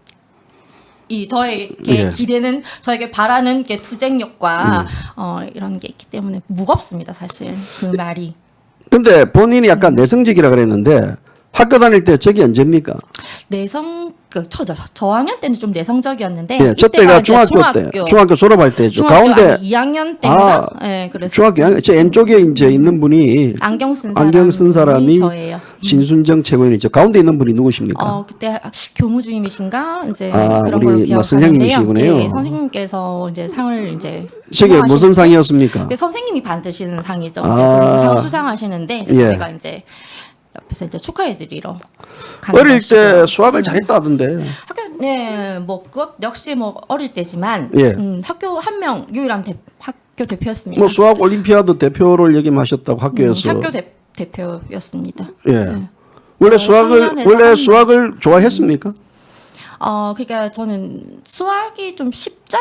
이 저에게 예. 기대는 저에게 바라는 게 투쟁력과 이런 게 있기 때문에 무겁습니다. 사실 그 말이. 근데 본인이 약간 내성적이라 그랬는데 학교 다닐 때 저기 언제입니까? 저학년 때는 좀 내성적이었는데 예, 저 때가 중학교 졸업할 때죠. 가운데 2학년 때인가? 예, 그래서 중학교 저 왼쪽에 이제 있는 분이 안경 쓴 안경 쓴 사람이 저예요. 진순정 최고위원이죠. 가운데 있는 분이 누구십니까? 그때 교무주임이신가 이제 아, 그런 우리 걸로 뭐 기억하는데요. 선생님이시군요. 예, 선생님께서 이제 상을 이제 저게 수상하실 무슨 때 상이었습니까? 선생님이 받으시는 상이죠. 아. 이제 그래서 상을 수상하시는데 이제 예. 저희가 이제 옆에서 이제 축하해드리러 가는 어릴 때 것이고요. 수학을 잘했다던데. 뭐 그것 역시 뭐 어릴 때지만 예. 학교 한 명 유일한 학교 대표였습니다. 뭐 수학 올림피아드 대표를 역임하셨다고 학교에서. 학교 대표였습니다. 예. 네. 원래 학년에서 원래 한 수학을 좋아했습니까? 그러니까 저는 수학이 좀 쉽죠.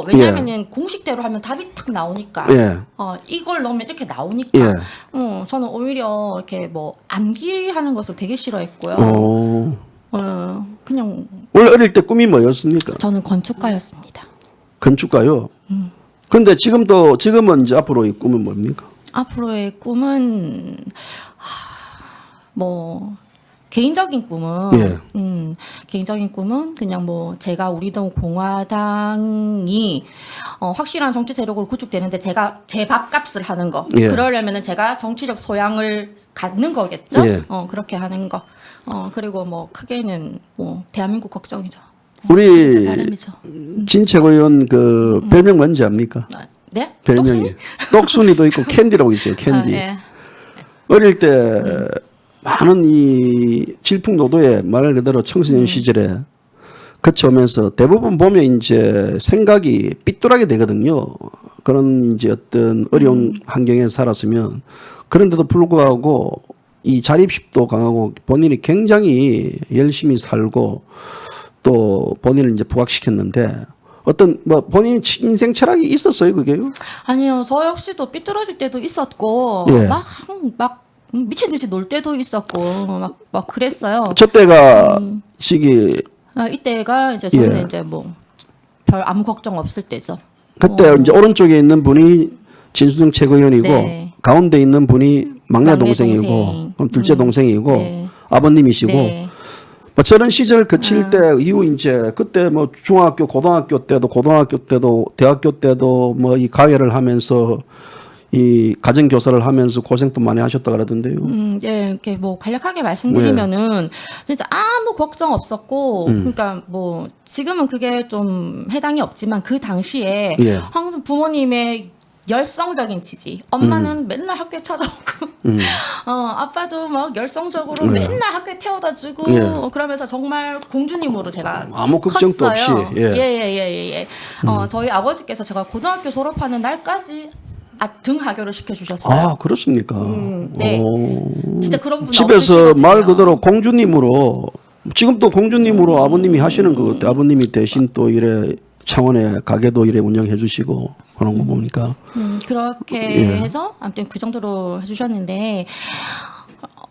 왜냐하면은 공식대로 하면 답이 탁 나오니까. 예. 이걸 넣으면 이렇게 나오니까. 예. 저는 오히려 이렇게 뭐 암기하는 것을 되게 싫어했고요. 그냥 원래 어릴 때 꿈이 뭐였습니까? 저는 건축가였습니다. 건축가요. 근데 지금은 이제 앞으로의 꿈은 뭡니까? 앞으로의 꿈은 뭐 개인적인 꿈은 예. 개인적인 꿈은 그냥 뭐 제가 우리동 공화당이 확실한 정치 세력으로 구축되는데 제가 제 밥값을 하는 거. 예. 그러려면은 제가 정치적 소양을 갖는 거겠죠. 예. 그렇게 하는 거. 그리고 뭐 크게는 뭐 대한민국 걱정이죠. 우리 바람이죠. 진 최고위원 그 별명 뭔지 압니까? 네? 별명이 똑순이도 있고 캔디라고 있어요. 캔디. 예. 어릴 때 많은 이 질풍노도의 말 그대로 청소년 시절에 거쳐오면서 대부분 보면 이제 생각이 삐뚤하게 되거든요. 그런 이제 어떤 어려운 환경에 살았으면 그런데도 불구하고 이 자립심도 강하고 본인이 굉장히 열심히 살고 또 본인을 이제 부각시켰는데 어떤 뭐 본인 인생 철학이 있었어요, 그게요? 아니요, 저 역시도 삐뚤어질 때도 있었고 예. 막 미친 듯이 놀 때도 있었고 막 그랬어요. 저 때가 시기 이때가 이제 저는 예. 이제 뭐 별 아무 걱정 없을 때죠. 그때 이제 오른쪽에 있는 분이 진수정 최고위원이고 네. 가운데 있는 분이 막내 막내 동생이고 동생. 그럼 둘째 동생이고 네. 아버님이시고 네. 뭐 저런 시절 거칠 때 이후 이제 그때 뭐 중학교 고등학교 때도 대학교 때도 뭐 이 가해를 하면서 이 가정교사를 하면서 고생도 많이 하셨다 그러던데요. 예, 이렇게 뭐 간략하게 말씀드리면은 진짜 아무 걱정 없었고, 그러니까 뭐 지금은 그게 좀 해당이 없지만 그 당시에 예. 항상 부모님의 열성적인 지지. 엄마는 맨날 학교에 찾아오고, 아빠도 막 열성적으로 맨날 학교에 태워다주고, 예. 그러면서 정말 공주님으로 제가 아무 걱정도 컸어요. 없이, 예. 예. 저희 아버지께서 제가 고등학교 졸업하는 날까지 등하교를 시켜주셨어요. 아 그렇습니까? 네. 오. 진짜 그런 분 집에서 없으시거든요. 말 그대로 공주님으로 지금도 공주님으로 아버님이 하시는 것 같아요. 아버님이 대신 또 이래 창원에 가게도 이래 운영해 주시고 하는 거 보니까. 그렇게 예. 해서 아무튼 그 정도로 해주셨는데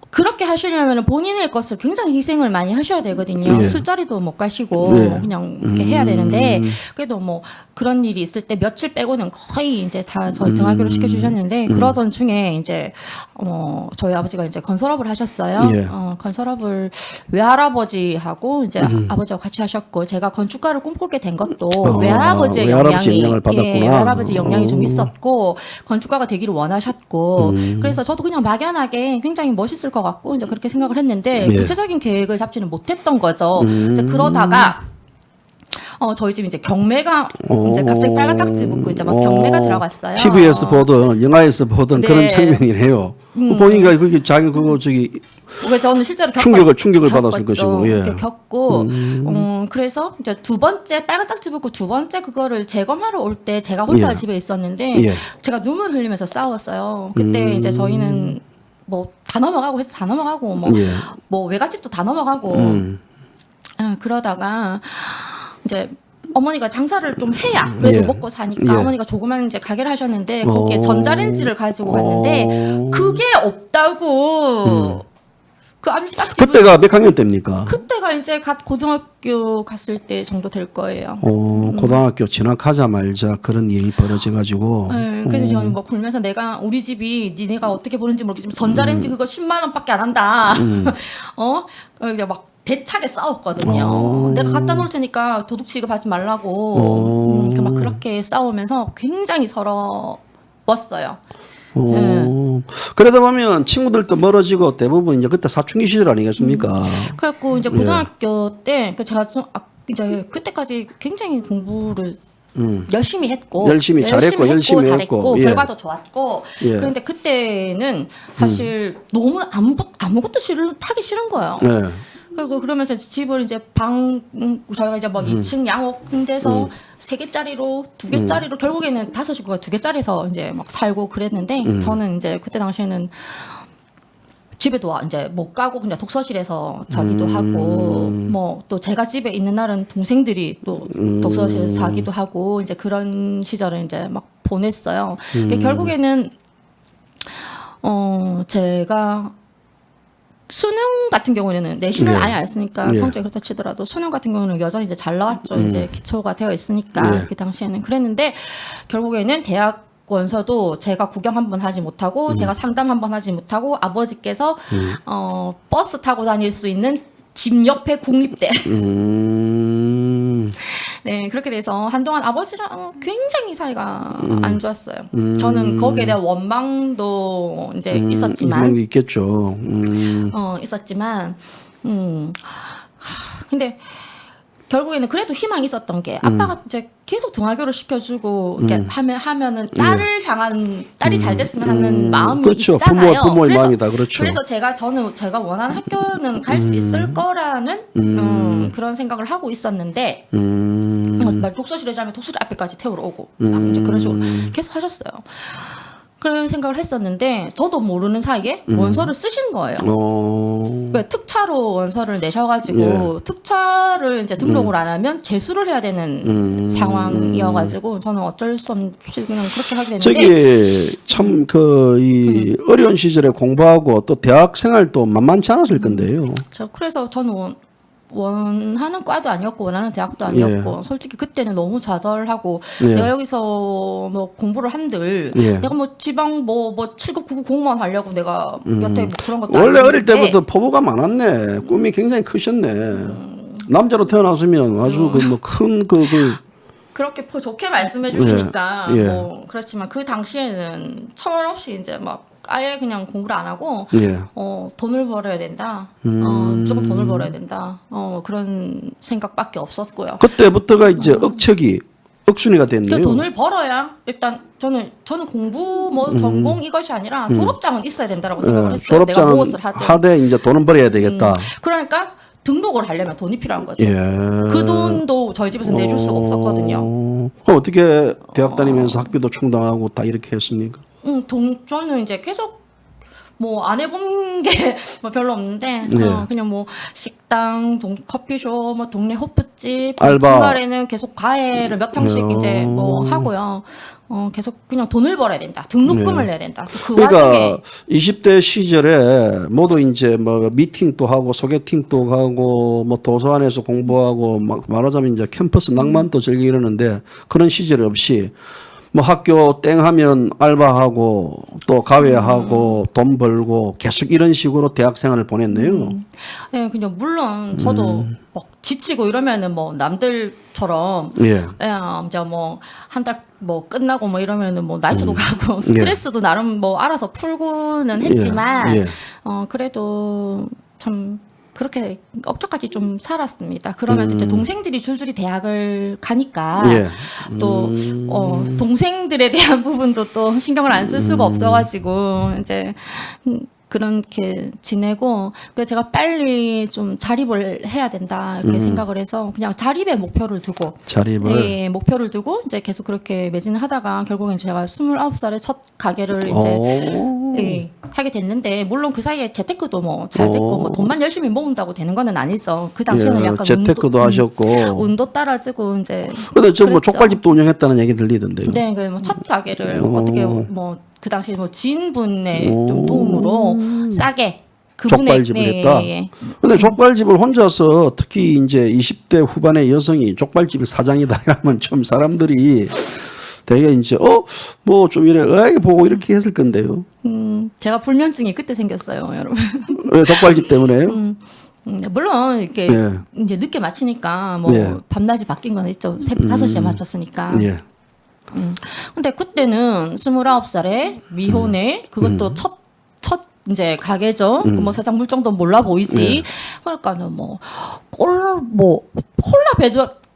그렇게 하시려면 본인의 것을 굉장히 희생을 많이 하셔야 되거든요. 예. 술자리도 못 가시고 네. 그냥 이렇게 해야 되는데 그래도 뭐 그런 일이 있을 때 며칠 빼고는 거의 이제 다 저희 등하교를 시켜주셨는데 그러던 중에 이제 저희 아버지가 이제 건설업을 하셨어요. 예. 건설업을 외할아버지하고 이제 아버지하고 같이 하셨고 제가 건축가를 꿈꾸게 된 것도 외할아버지의 외할아버지 영향이 영향을 받았구나. 예, 외할아버지 영향이 좀 있었고 건축가가 되기를 원하셨고 그래서 저도 그냥 막연하게 굉장히 멋있을 것 같고 이제 그렇게 생각을 했는데 예. 구체적인 계획을 잡지는 못했던 거죠. 이제 그러다가 저희 집 이제 경매가 이제 갑자기 빨간 딱지 붙고 이제 막 경매가 들어갔어요. TV에서 보던 영화에서 보던 네. 그런 장면이네요. 보니까 그게 자기 그거 저기 그래서 저는 실제로 충격을 받았을 겪었죠. 것이고, 예. 이렇게 겪고 그래서 이제 두 번째 빨간 딱지 붙고 두 번째 그거를 재검하러 올 때 제가 혼자 예. 집에 있었는데 예. 제가 눈물 흘리면서 싸웠어요. 그때 이제 저희는 뭐 다 넘어가고 해서 다 넘어가고 예. 뭐 외갓집도 다 넘어가고 그러다가 이제 어머니가 장사를 좀 해야 그래도 예. 먹고 사니까 예. 어머니가 조그만 이제 가게를 하셨는데 거기에 전자레인지를 가지고 갔는데 그게 음. 없다고 그 암딱지 그때가 몇 학년 때입니까? 그때가 이제 갓 고등학교 갔을 때 정도 될 거예요. 고등학교 진학하자마자 그런 일이 벌어져가지고. 네, 그래서 저는 뭐 굴면서 내가 우리 집이 니네가 어떻게 보는지 모르겠지만 전자레인지 그거 10만 원밖에 안 한다. 이제 막 대차게 싸웠거든요. 내가 갖다 놓을 테니까 도둑 취급하지 말라고. 막 그렇게 싸우면서 굉장히 서러웠어요. 그러다 보면 친구들도 멀어지고 대부분 이제 그때 사춘기 시절 아니겠습니까? 그래갖고 이제 고등학교 때 그 제가 좀 이제 그때까지 굉장히 공부를 열심히 했고 열심히 잘했고, 열심히 했고, 예. 결과도 좋았고 예. 그런데 그때는 사실 너무 아무것도 하기 싫은 거예요. 네. 그리고 그러면서 집을 이제 저희가 이제 뭐 2층 양옥인데서 3개짜리로 2개짜리로 결국에는 5식구가 2개짜리에서 이제 막 살고 그랬는데 저는 이제 그때 당시에는 집에도 이제 못 가고 그냥 독서실에서 자기도 하고 뭐 또 제가 집에 있는 날은 동생들이 또 독서실에서 자기도 하고 이제 그런 시절을 이제 막 보냈어요. 근데 결국에는 제가 수능 같은 경우에는 내신을 예. 아예 안 쓰니까 예. 성적이 그렇다 치더라도 수능 같은 경우는 여전히 이제 잘 나왔죠. 이제 기초가 되어 있으니까 예. 그 당시에는 그랬는데 결국에는 대학 원서도 제가 구경 한번 하지 못하고 제가 상담 한번 하지 못하고 아버지께서 버스 타고 다닐 수 있는 집 옆에 국립대 네 그렇게 돼서 한동안 아버지랑 굉장히 사이가 안 좋았어요. 저는 거기에 대한 원망도 이제 있었지만 그런 게 있겠죠. 있었지만 근데 결국에는 그래도 희망이 있었던 게 아빠가 이제 계속 등하교를 시켜주고 이렇게 하면은 딸을 향한 딸이 잘 됐으면 하는 마음이 그렇죠. 있잖아요. 부모의 그래서, 마음이 다 그렇죠. 그래서 제가 원하는 학교는 갈 수 있을 거라는 그런 생각을 하고 있었는데 말 독서실에 자면 독서실 앞에까지 태우러 오고 막 이제 그런 식으로 계속 하셨어요. 그런 생각을 했었는데 저도 모르는 사이에 원서를 쓰신 거예요. 왜 특차로 원서를 내셔가지고 특차를 이제 등록을 안 하면 재수를 해야 되는 상황이어가지고 저는 어쩔 수 없이 그냥 그렇게 하게 됐는데 저기 참 이 어려운 시절에 공부하고 또 대학 생활도 만만치 않았을 건데요. 그래서 저는 원하는 과도 아니었고 원하는 대학도 아니었고 솔직히 그때는 너무 좌절하고 내가 여기서 뭐 공부를 한들 내가 뭐 지방 뭐 7급 9급 공무원 하려고 내가 여태 뭐 그런 것도 원래 아닌데 어릴 때부터 포부가 많았네. 꿈이 굉장히 크셨네. 남자로 태어났으면 아주 그 뭐 큰 그렇게 좋게 말씀해 주시니까 예. 뭐 그렇지만 그 당시에는 철없이 이제 막 아예 그냥 공부를 안 하고 돈을 벌어야 된다. 무조건 돈을 벌어야 된다. 그런 생각밖에 없었고요. 그때부터가 이제 억순이가 됐네요. 돈을 벌어야 일단 저는 공부 뭐 전공 이것이 아니라 졸업장은 있어야 된다라고 생각을 했어요. 내가 졸업장은 무엇을 하든. 하되 이제 돈은 벌어야 되겠다. 그러니까 등록을 하려면 돈이 필요한 거죠. 예. 그 돈도 저희 집에서 내줄 수가 없었거든요. 어떻게 대학 다니면서 학비도 충당하고 다 이렇게 했습니까? 저는 이제 계속 뭐 안 해본 게 뭐 별로 없는데 네. 그냥 뭐 식당, 커피숍, 뭐 동네 호프집 알바. 주말에는 계속 과외를 몇 형씩 이제 뭐 하고요. 계속 그냥 돈을 벌어야 된다. 등록금을 내야 된다. 그 그러니까 와중에 20대 시절에 모두 이제 뭐 미팅도 하고 소개팅도 하고 뭐 도서관에서 공부하고 막 말하자면 이제 캠퍼스 낭만도 즐기고 이러는데 그런 시절 없이 뭐 학교 땡 하면 알바하고 또 가외하고 돈 벌고 계속 이런 식으로 대학 생활을 보냈네요. 네, 그냥 물론 저도 막 지치고 이러면은 뭐 남들처럼 예. 이제 뭐 한 달 뭐 끝나고 뭐 이러면은 뭐 나이트도 가고 스트레스도 나름 뭐 알아서 풀고는 했지만 예. 그래도 참 그렇게 업적까지 좀 살았습니다. 그러면서 이제 동생들이 줄줄이 대학을 가니까 예. 또 동생들에 대한 부분도 또 신경을 안 쓸 수가 없어가지고 이제 그렇게 지내고 그 제가 빨리 좀 자립을 해야 된다 이렇게 생각을 해서 그냥 자립에 목표를 두고 자립을 예, 목표를 두고 이제 계속 그렇게 매진을 하다가 결국엔 제가 29살에 첫 가게를 이제 예, 하게 됐는데 물론 그 사이에 재테크도 뭐 잘 됐고 뭐 돈만 열심히 모은다고 되는 거는 아니죠. 그 당시에는 예, 약간 재테크도 하셨고. 운도 따라지고 이제 근데 저 뭐 그랬죠. 족발집도 운영했다는 얘기 들리던데요. 네, 그 뭐 첫 가게를 어떻게 뭐 그 당시 뭐 지인분의 좀 도움으로 싸게 그분의 족발집을 했다. 예. 근데 족발집을 혼자서 특히 이제 20대 후반의 여성이 족발집 사장이다 이러면 좀 사람들이 되게 이제 뭐 좀 이래 의아하게 보고 이렇게 했을 건데요. 제가 불면증이 그때 생겼어요, 여러분. 왜 족발집 때문에요? 물론 이렇게 예. 이제 늦게 마치니까 뭐 예. 밤낮이 바뀐 건 있죠. 새벽 5시에 마쳤으니까. 예. 근데 그때는 29살에 미혼에 그것도 첫 이제 가게죠. 뭐 세상 물정도 몰라 보이지. 그러니까는 뭐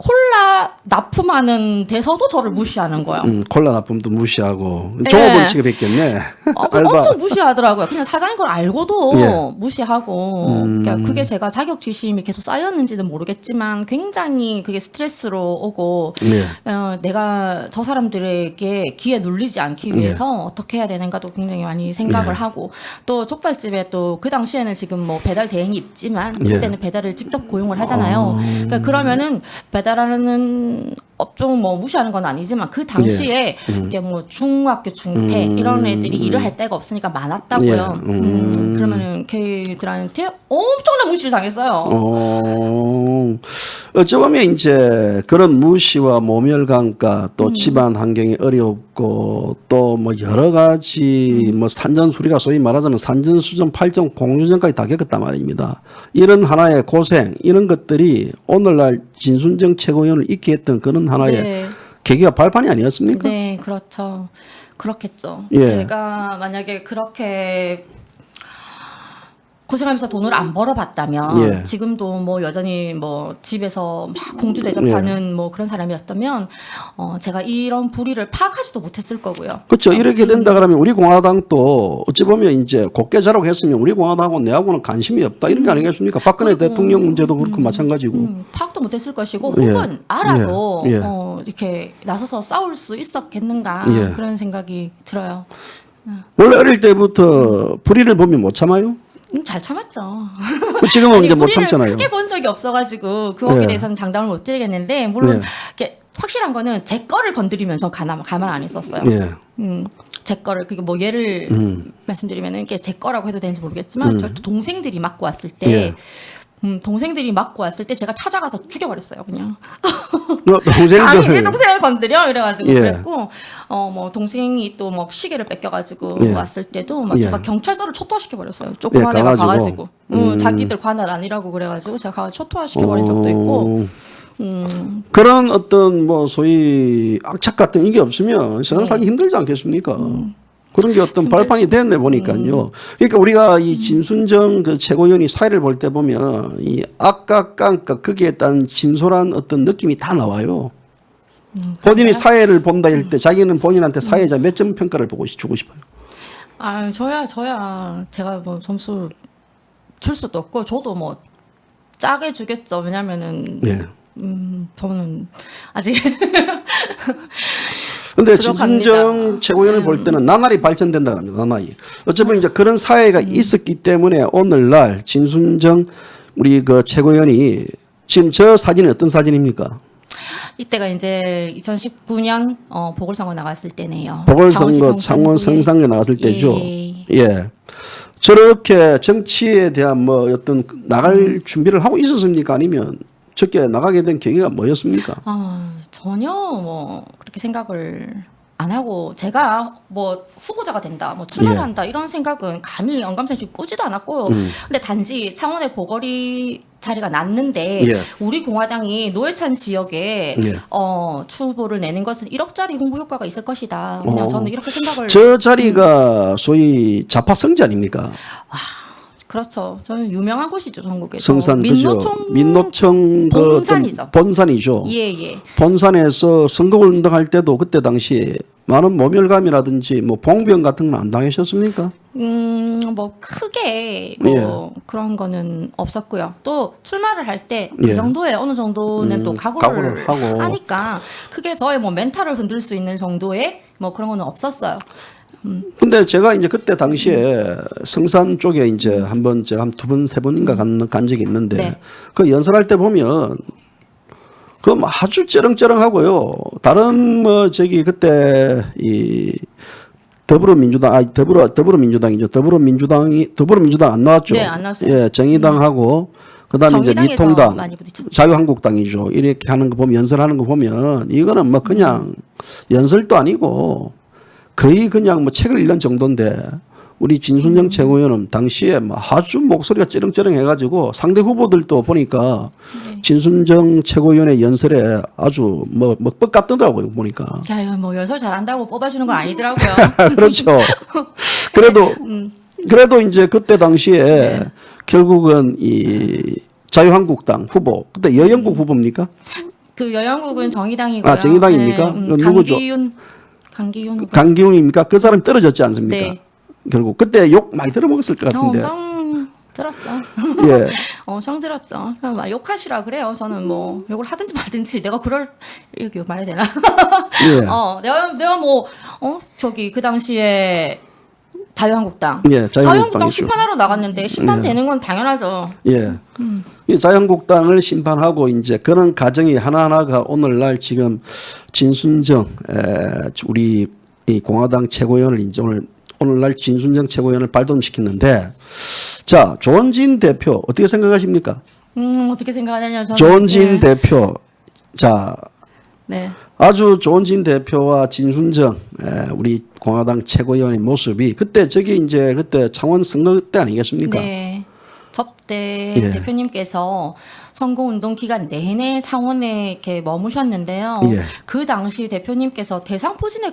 콜라 납품하는 데서도 저를 무시하는 거예요. 콜라 납품도 무시하고 예. 종업원 취급했겠네. 엄청 무시하더라고요. 그냥 사장인 걸 알고도 예. 무시하고. 그러니까 그게 제가 자격지심이 계속 쌓였는지는 모르겠지만 굉장히 그게 스트레스로 오고 예. 내가 저 사람들에게 귀에 눌리지 않기 위해서 어떻게 해야 되는가도 굉장히 많이 생각을 하고 또 족발집에 또 그 당시에는 지금 뭐 배달 대행이 있지만 그때는 배달을 직접 고용을 하잖아요. 그러니까 그러면은 배달하는 업종 뭐 무시하는 건 아니지만 그 당시에 이게 뭐 중학교 중퇴 이런 애들이 일을 할 데가 없으니까 많았다고요. 그러면은 걔들한테 엄청난 무시를 당했어요. 어찌 보면 이제 그런 무시와 모멸감과 또 집안 환경이 어렵고 또 뭐 여러 가지 뭐 산전수리가 소위 말하자면 산전수전 팔전 공유전까지 다 겪었단 말입니다. 이런 하나의 고생 이런 것들이 오늘날 진순정 최고위원을 있게 했던 그런 하나의 네. 계기가 발판이 아니었습니까? 네, 그렇죠. 그렇겠죠. 예. 제가 만약에 그렇게 고생하면서 돈을 안 벌어봤다면 예. 지금도 뭐 여전히 뭐 집에서 막 공주 대접하는 뭐 그런 사람이었다면 제가 이런 불의를 파악하지도 못했을 거고요. 그렇죠. 이렇게 된다 그러면 우리 공화당도 어찌 보면 이제 곱게 자라고 했으면 우리 공화당하고 내하고는 관심이 없다 이런 게 아니겠습니까? 박근혜 대통령 문제도 그렇고 마찬가지고. 파악도 못했을 것이고 혹은 알아도 예. 이렇게 나서서 싸울 수 있었겠는가 예. 그런 생각이 들어요. 원래 어릴 때부터 불의를 보면 못 참아요? 잘 참았죠. 지금은 아니, 이제 못 불의를 참잖아요. 크게 본 적이 없어가지고 그거에 예. 대해서는 장담을 못 드리겠는데 물론 예. 이렇게 확실한 거는 제 거를 건드리면서 가만 안 있었어요. 예. 제 거를 그게 뭐 예를 말씀드리면은 이게 제 거라고 해도 되는지 모르겠지만 저희 동생들이 맞고 왔을 때. 예. 동생들이 맞고 왔을 때 제가 찾아가서 죽여버렸어요 그냥. 동생들. 감히 내 동생을 건드려 이래가지고 예. 그랬고 뭐 동생이 또 뭐 시계를 뺏겨가지고 예. 왔을 때도 막 예. 제가 경찰서를 초토화시켜버렸어요. 조그만 예, 애가 가가지고. 가가지고 자기들 관할 아니라고 그래가지고 제가 가서 초토화시켜버린 적도 있고. 그런 어떤 뭐 소위 악착 같은 이게 없으면 세상 살기 힘들지 않겠습니까? 그런 게 어떤 발판이 됐네 보니까요. 그러니까 우리가 이 진순정 그 최고위원이 사회를 볼 때 보면 이 악각깡까 거기에 따른 진솔한 어떤 느낌이 다 나와요. 본인이 사회를 본다 할 때 자기는 본인한테 사회자 몇 점 평가를 주고 싶어요. 아 저야 제가 뭐 점수 줄 수도 없고 저도 뭐 짜게 주겠죠. 왜냐면은 예. 저는 아직 근데 부족합니다. 진순정 최고위원을 볼 때는 나날이 발전된다고 합니다. 나날이. 어쩌면 이제 그런 사회가 있었기 때문에 오늘날 진순정 우리 그 최고위원이 지금 저 사진이 어떤 사진입니까? 이때가 이제 2019년 보궐선거 나갔을 때네요. 보궐선거 창원 성상에 나갔을 때죠. 예. 저렇게 정치에 대한 뭐 어떤 나갈 준비를 하고 있었습니까? 아니면 저렇게 나가게 된 계기가 뭐였습니까? 전혀 뭐 그렇게 생각을 안 하고 제가 뭐 후보자가 된다, 뭐 출마를 예. 한다 이런 생각은 감히 언감생심 꾸지도 않았고, 근데 단지 창원의 보궐이 자리가 났는데 예. 우리 공화당이 노회찬 지역에 예. 후보를 내는 것은 1억짜리 홍보 효과가 있을 것이다. 그냥 저는 이렇게 생각을. 저 자리가 소위 좌파 성지 아닙니까? 그렇죠. 저는 유명한 곳이죠, 전국에서. 성산 그죠? 민노총 그 본산이죠. 본산이죠. 예. 본산에서 선거를 운동할 때도 그때 당시에 많은 모멸감이라든지 뭐 봉변 같은 건 안 당하셨습니까? 뭐 크게 뭐 그런 거는 없었고요. 또 출마를 할 때 그 예. 정도의 어느 정도는 또 각오를 하고. 하니까 크게 저의 뭐 멘탈을 흔들 수 있는 정도의 뭐 그런 거는 없었어요. 근데 제가 이제 그때 당시에 성산 쪽에 이제 한번 제가 한 두 번, 세 번인가 간 적이 있는데 네. 그 연설할 때 보면 그 아주 쩌렁쩌렁하고요. 다른 뭐 저기 그때 이 더불어민주당이죠. 더불어민주당 안 나왔죠. 네, 안 나왔어요. 예, 정의당하고 그다음에 이제 정의당에서 미통당, 많이 부딪혔죠. 자유한국당이죠. 이렇게 하는 거 보면 연설하는 거 보면 이거는 뭐 그냥 연설도 아니고 거의 그냥 뭐 책을 읽는 정도인데 우리 진순정 최고위원은 당시에 뭐 아주 목소리가 찌렁찌렁해가지고 상대 후보들도 보니까 진순정 최고위원의 연설에 아주 뭐 먹뻑 같더라고요 보니까. 야, 뭐 연설 잘한다고 뽑아주는 건 아니더라고요. 그렇죠. 그래도 이제 그때 당시에 강국은 이 자유한국당 후보 그때 여영국 후보입니까? 그 여영국은 정의당이고요. 정의당입니까? 그럼 누구죠? 강기훈입니까? 그 사람이 떨어졌지 않습니까? 네. 결국 그때 욕 많이 들어먹었을 것 같은데. 엄청 들었죠. 예. 엄청 들었죠. 그냥 막 욕하시라 그래요. 저는 뭐 욕을 하든지 말든지 내가 그럴 이렇게 말해야 되나? 예. 내가 뭐 저기 그 당시에 자유한국당. 예, 자유한국당이죠. 심판하러 나갔는데 심판되는 건 당연하죠. 예. 이 자유한국당을 심판하고 이제 그런 과정이 하나하나가 오늘날 지금 진순정 우리 이 공화당 최고위원을 이제 오늘날 진순정 최고위원을 발동시켰는데 자 조원진 대표 어떻게 생각하십니까? 어떻게 생각하냐면 저는 조원진 대표 자 네. 아주 조원진 대표와 진순정 우리 공화당 최고위원의 모습이 그때 그때 창원 선거 때 아니겠습니까? 네. 접대 예. 대표님께서 선거운동 기간 내내 창원에 이렇게 머무셨는데요. 예. 그 당시 대표님께서 대상포진에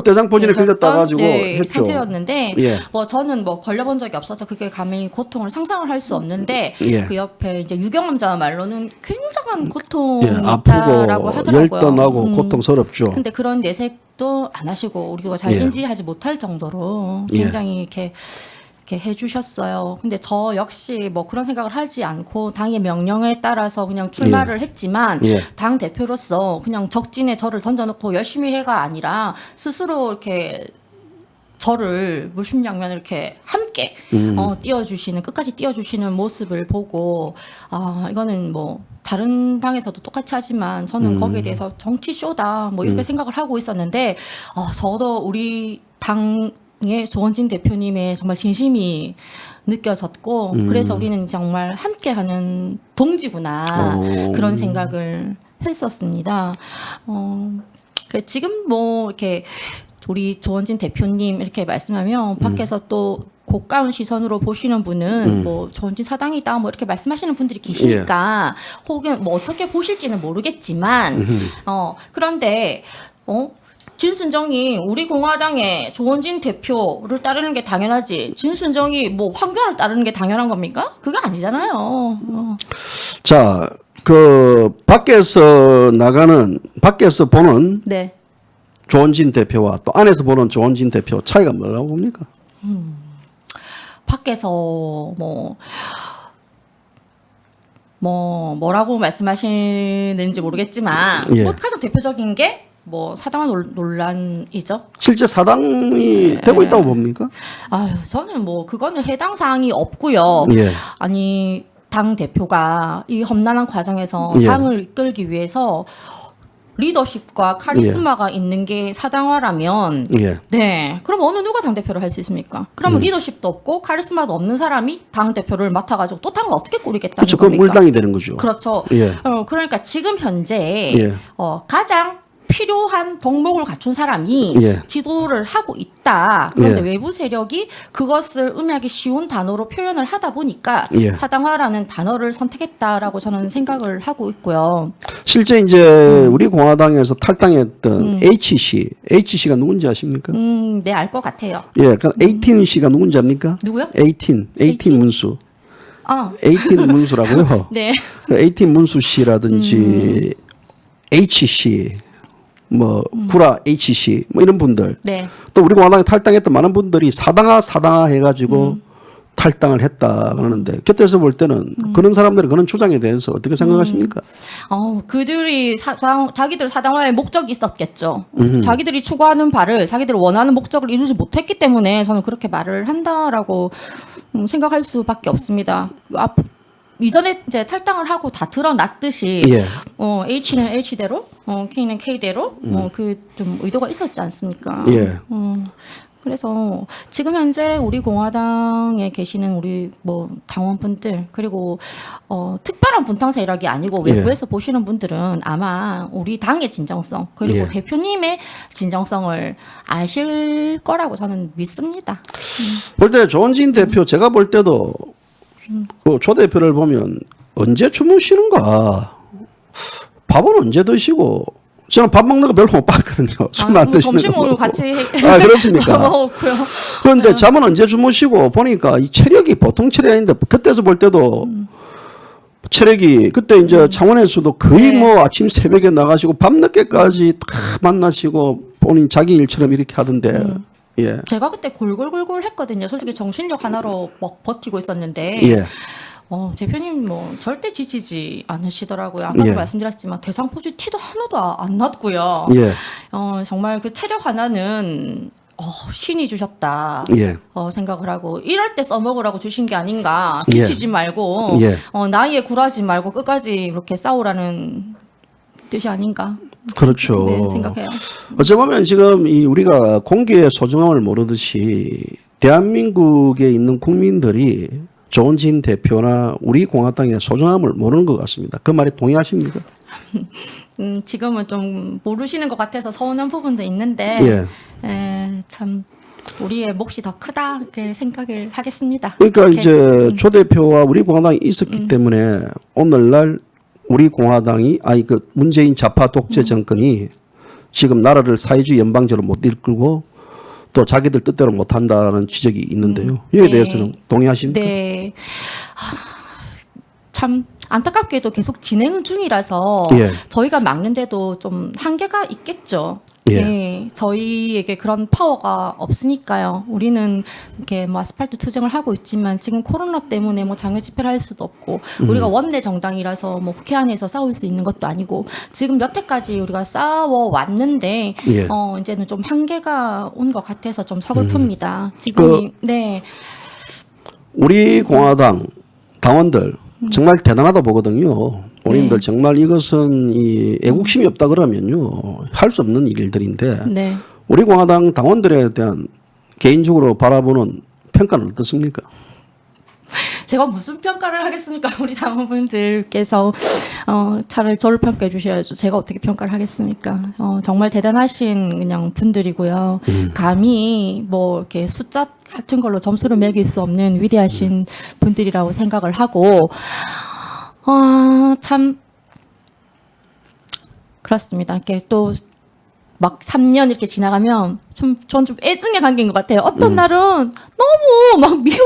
대상포진에 걸렸다 가지고 했죠. 상태였는데 예. 뭐 저는 뭐 걸려본 적이 없어서 그게 감히 고통을 상상을 할 수 없는데 예. 그 옆에 이제 유경험자 말로는 굉장한 고통이 예, 있다라고 아프고 하더라고요. 열떠나고 고통스럽죠. 근데 그런 내색도 안 하시고 우리가 잘 인지하지 못할 정도로 예. 굉장히 이렇게 해주셨어요. 근데 저 역시 뭐 그런 생각을 하지 않고 당의 명령에 따라서 그냥 출마를 했지만 예. 당 대표로서 그냥 적진에 저를 던져놓고 열심히 해가 아니라 스스로 이렇게 저를 물심양면을 이렇게 함께 띄워주시는 끝까지 띄워주시는 모습을 보고 이거는 뭐 다른 당에서도 똑같이 하지만 저는 거기에 대해서 정치 쇼다 뭐 이렇게 생각을 하고 있었는데 저도 우리 당의 조원진 대표님의 정말 진심이 느껴졌고 그래서 우리는 정말 함께하는 동지구나 그런 생각을 했었습니다. 지금 뭐 이렇게 우리 조원진 대표님 이렇게 말씀하면 밖에서 또 고가운 시선으로 보시는 분은 뭐 조원진 사당이다 뭐 이렇게 말씀하시는 분들이 계시니까 혹은 뭐 어떻게 보실지는 모르겠지만 그런데 진순정이 우리 공화당의 조원진 대표를 따르는 게 당연하지 진순정이 뭐 황교안을 따르는 게 당연한 겁니까? 그게 아니잖아요. 자, 그 밖에서 보는 네. 조원진 대표와 또 안에서 보는 조원진 대표 차이가 뭐라고 봅니까? 밖에서 뭐라고 말씀하시는지 모르겠지만 예. 가장 대표적인 게 뭐 사당화 논란이죠. 실제 사당이 되고 있다고 봅니까? 아유, 저는 뭐 그거는 해당 사항이 없고요. 예. 아니 당 대표가 이 험난한 과정에서 예. 당을 이끌기 위해서 리더십과 카리스마가 있는 게 사당화라면 예. 네. 그럼 어느 누가 당 대표를 할 수 있습니까? 그러면 리더십도 없고 카리스마도 없는 사람이 당 대표를 맡아가지고 또 당을 어떻게 꾸리겠다는 그렇죠. 그건 겁니까? 물당이 되는 거죠. 그렇죠. 예. 그러니까 지금 현재 예. 가장 필요한 덕목을 갖춘 사람이 예. 지도를 하고 있다. 그런데 예. 외부 세력이 그것을 음미하기 쉬운 단어로 표현을 하다 보니까 예. 사당화라는 단어를 선택했다라고 저는 생각을 하고 있고요. 실제 이제 우리 공화당에서 탈당했던 HC가 누군지 아십니까? 네, 알 것 같아요. 예, 그러니까 18C가 누군지 압니까? 누구요? 18 문수. 아, 18 문수라고요. 네. 18 문수 씨라든지 HC, 뭐 구라 HC, 뭐 이런 분들. 네. 또 우리 공화당에 탈당했던 많은 분들이 사당화 해가지고 탈당을 했다 그러는데 곁에서 볼 때는 그런 사람들의 그런 주장에 대해서 어떻게 생각하십니까? 그들이 자기들 사당화의 목적이 있었겠죠. 자기들이 추구하는 바를 자기들이 원하는 목적을 이루지 못했기 때문에 저는 그렇게 말을 한다라고 생각할 수밖에 없습니다. 이전에 이제 탈당을 하고 다 드러났듯이 예. H는 H대로, K는 K대로 그 좀 의도가 있었지 않습니까? 예. 그래서 지금 현재 우리 공화당에 계시는 우리 뭐 당원분들 그리고 특별한 분당 세력이 아니고 외부에서 보시는 분들은 아마 우리 당의 진정성 그리고 예. 대표님의 진정성을 아실 거라고 저는 믿습니다. 볼 때 조원진 대표 제가 볼 때도 그 조 대표를 보면 언제 주무시는가? 밥은 언제 드시고? 저는 밥 먹는 거 별로 못 봤거든요. 술 안 드시는 점심 거. 오늘 같이 그렇습니까? 먹었고요. 그런데 잠은 언제 주무시고 보니까 이 체력이 보통 체력이 아닌데 그때서 볼 때도 체력이 그때 이제 창원에서도 거의 네. 뭐 아침 새벽에 나가시고 밤늦게까지 다 만나시고 본인 자기 일처럼 이렇게 하던데 예. 제가 그때 골골골골 했거든요. 솔직히 정신력 하나로 막 버티고 있었는데 예. 대표님 뭐 절대 지치지 않으시더라고요. 아까도 예. 말씀드렸지만 대상포진 티도 하나도 안 났고요. 예. 정말 그 체력 하나는 신이 주셨다. 예. 생각을 하고 이럴 때 써먹으라고 주신 게 아닌가. 예. 지치지 말고 예. 나이에 굴하지 말고 끝까지 이렇게 싸우라는 뜻이 아닌가. 그렇죠. 네, 생각해요. 어찌 보면 지금 이 우리가 공기의 소중함을 모르듯이 대한민국에 있는 국민들이 조원진 대표나 우리 공화당의 소중함을 모르는 것 같습니다. 그 말에 동의하십니까? 지금은 좀 모르시는 것 같아서 서운한 부분도 있는데 참 우리의 몫이 더 크다 이렇게 생각을 하겠습니다. 그러니까 이렇게. 이제 조 대표와 우리 공화당이 있었기 때문에 오늘날 우리 공화당이 그 문재인 좌파 독재 정권이 지금 나라를 사회주의 연방제로 못 이끌고 또 자기들 뜻대로 못 한다는 지적이 있는데요. 이에 네. 대해서는 동의하십니까? 네. 참 안타깝게도 계속 진행 중이라서 예. 저희가 막는데도 좀 한계가 있겠죠. 예. 네, 저희에게 그런 파워가 없으니까요. 우리는 이렇게 뭐 아스팔트 투쟁을 하고 있지만 지금 코로나 때문에 뭐 장외 집회를 할 수도 없고 우리가 원내 정당이라서 뭐 국회 안에서 싸울 수 있는 것도 아니고 지금 여태까지 우리가 싸워 왔는데 예. 이제는 좀 한계가 온 것 같아서 좀 서글픕니다. 지금이 네. 우리 공화당 당원들 정말 대단하다 보거든요. 본인들 정말 이것은 이 애국심이 없다 그러면요 할 수 없는 일들인데 네. 우리 공화당 당원들에 대한 개인적으로 바라보는 평가는 어떻습니까? 제가 무슨 평가를 하겠습니까? 우리 당원분들께서 차라리 저를 평가해 주셔야죠. 제가 어떻게 평가를 하겠습니까? 정말 대단하신 그냥 분들이고요. 감히 뭐 이렇게 숫자 같은 걸로 점수를 매길 수 없는 위대하신 분들이라고 생각을 하고 참 그렇습니다. 이렇게 또 막 3년 이렇게 지나가면 전 좀 애증의 관계인 것 같아요. 어떤 날은 너무 막 미워.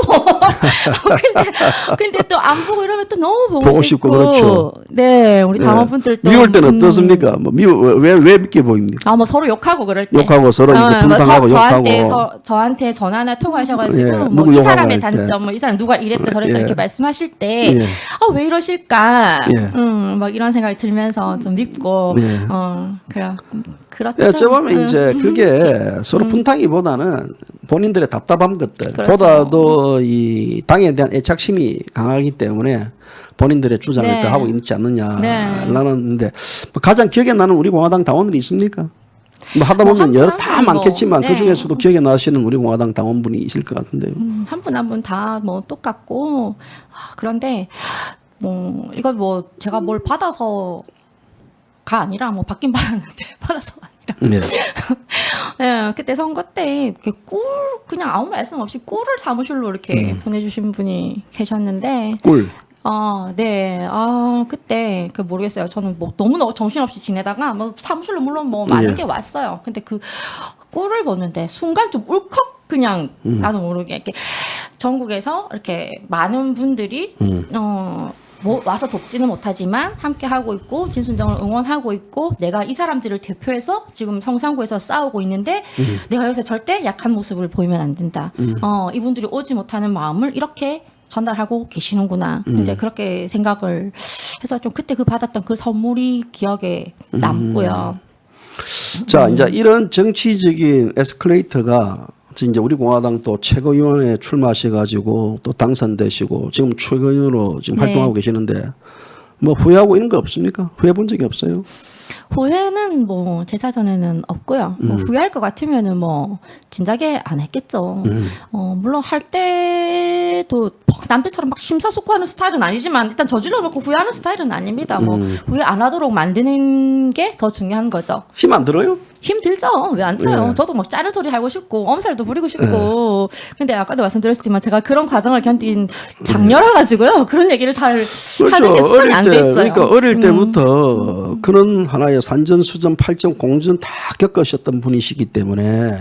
근데 또 안 보고 이러면 또 너무 보고 싶고. 그렇죠. 네, 우리 당원분들도. 미울 때는 어떻습니까? 뭐 왜 믿게 보입니까? 뭐 서로 욕하고 그럴 때. 욕하고 서로 이제 불당하고 욕하고. 저한테 전화나 통화하셔가지고, 예, 뭐 누구 이 욕하고 사람의 할 때. 단점, 뭐 이 사람 누가 이랬다 저랬다 예. 이렇게 말씀하실 때, 예. 왜 이러실까? 예. 막 이런 생각이 들면서 좀 밉고, 예. 그렇죠. 예, 저보면 이제 그게 서로 분탕이보다는 본인들의 답답한 것들, 그렇죠. 보다도 이 당에 대한 애착심이 강하기 때문에 본인들의 주장을 네. 더 하고 있지 않느냐. 네. 나는데 뭐 가장 기억에 나는 우리 공화당 당원들이 있습니까? 뭐 하다 보면 여러 다 많겠지만 네. 그 중에서도 기억에 나시는 우리 공화당 당원분이 있을 것 같은데요. 한 분 한 분 다 뭐 똑같고, 그런데 뭐 이거 뭐 제가 뭘 받아서가 아니라 뭐 받긴 받았는데 받아서가 아니라. 네. 예, 그때 선거 때 이렇게 그냥 아무 말씀 없이 꿀을 사무실로 이렇게 보내주신 분이 계셨는데, 꿀. 네. 그때 모르겠어요. 저는 뭐 너무 정신없이 지내다가 뭐 사무실로 물론 뭐 많은 예. 게 왔어요. 근데 그 꿀을 보는데 순간 좀 울컥 그냥 나도 모르게 이렇게 전국에서 이렇게 많은 분들이 뭐 와서 돕지는 못하지만 함께 하고 있고 진순정을 응원하고 있고 내가 이 사람들을 대표해서 지금 성산구에서 싸우고 있는데 내가 여기서 절대 약한 모습을 보이면 안 된다. 이분들이 오지 못하는 마음을 이렇게 전달하고 계시는구나. 이제 그렇게 생각을 해서 좀 그때 받았던 그 선물이 기억에 남고요. 자, 이제 이런 정치적인 에스컬레이터가 이제 우리 공화당 또 최고위원회에 출마하셔가지고 또 당선되시고 지금 최고위원으로 지금 네. 활동하고 계시는데 뭐 후회하고 있는 거 없습니까? 후회 본 적이 없어요? 후회는 뭐 제 사전에는 없고요. 뭐 후회할 것 같으면은 뭐 진작에 안 했겠죠. 물론 할 때도 남들처럼 막 심사숙고하는 스타일은 아니지만 일단 저질러 놓고 후회하는 스타일은 아닙니다. 뭐 후회 안 하도록 만드는 게 더 중요한 거죠. 힘 안 들어요? 힘들죠. 왜 안 들어요? 네. 저도 막 짜는 소리 하고 싶고 엄살도 부리고 싶고. 근데 아까도 말씀드렸지만 제가 그런 과정을 견딘 장녀라 가지고요. 그런 얘기를 잘 하는 게 습관이 안 돼 있어요. 그러니까 어릴 때부터 그런 하나의 산전수전, 팔전, 공전 다 겪으셨던 분이시기 때문에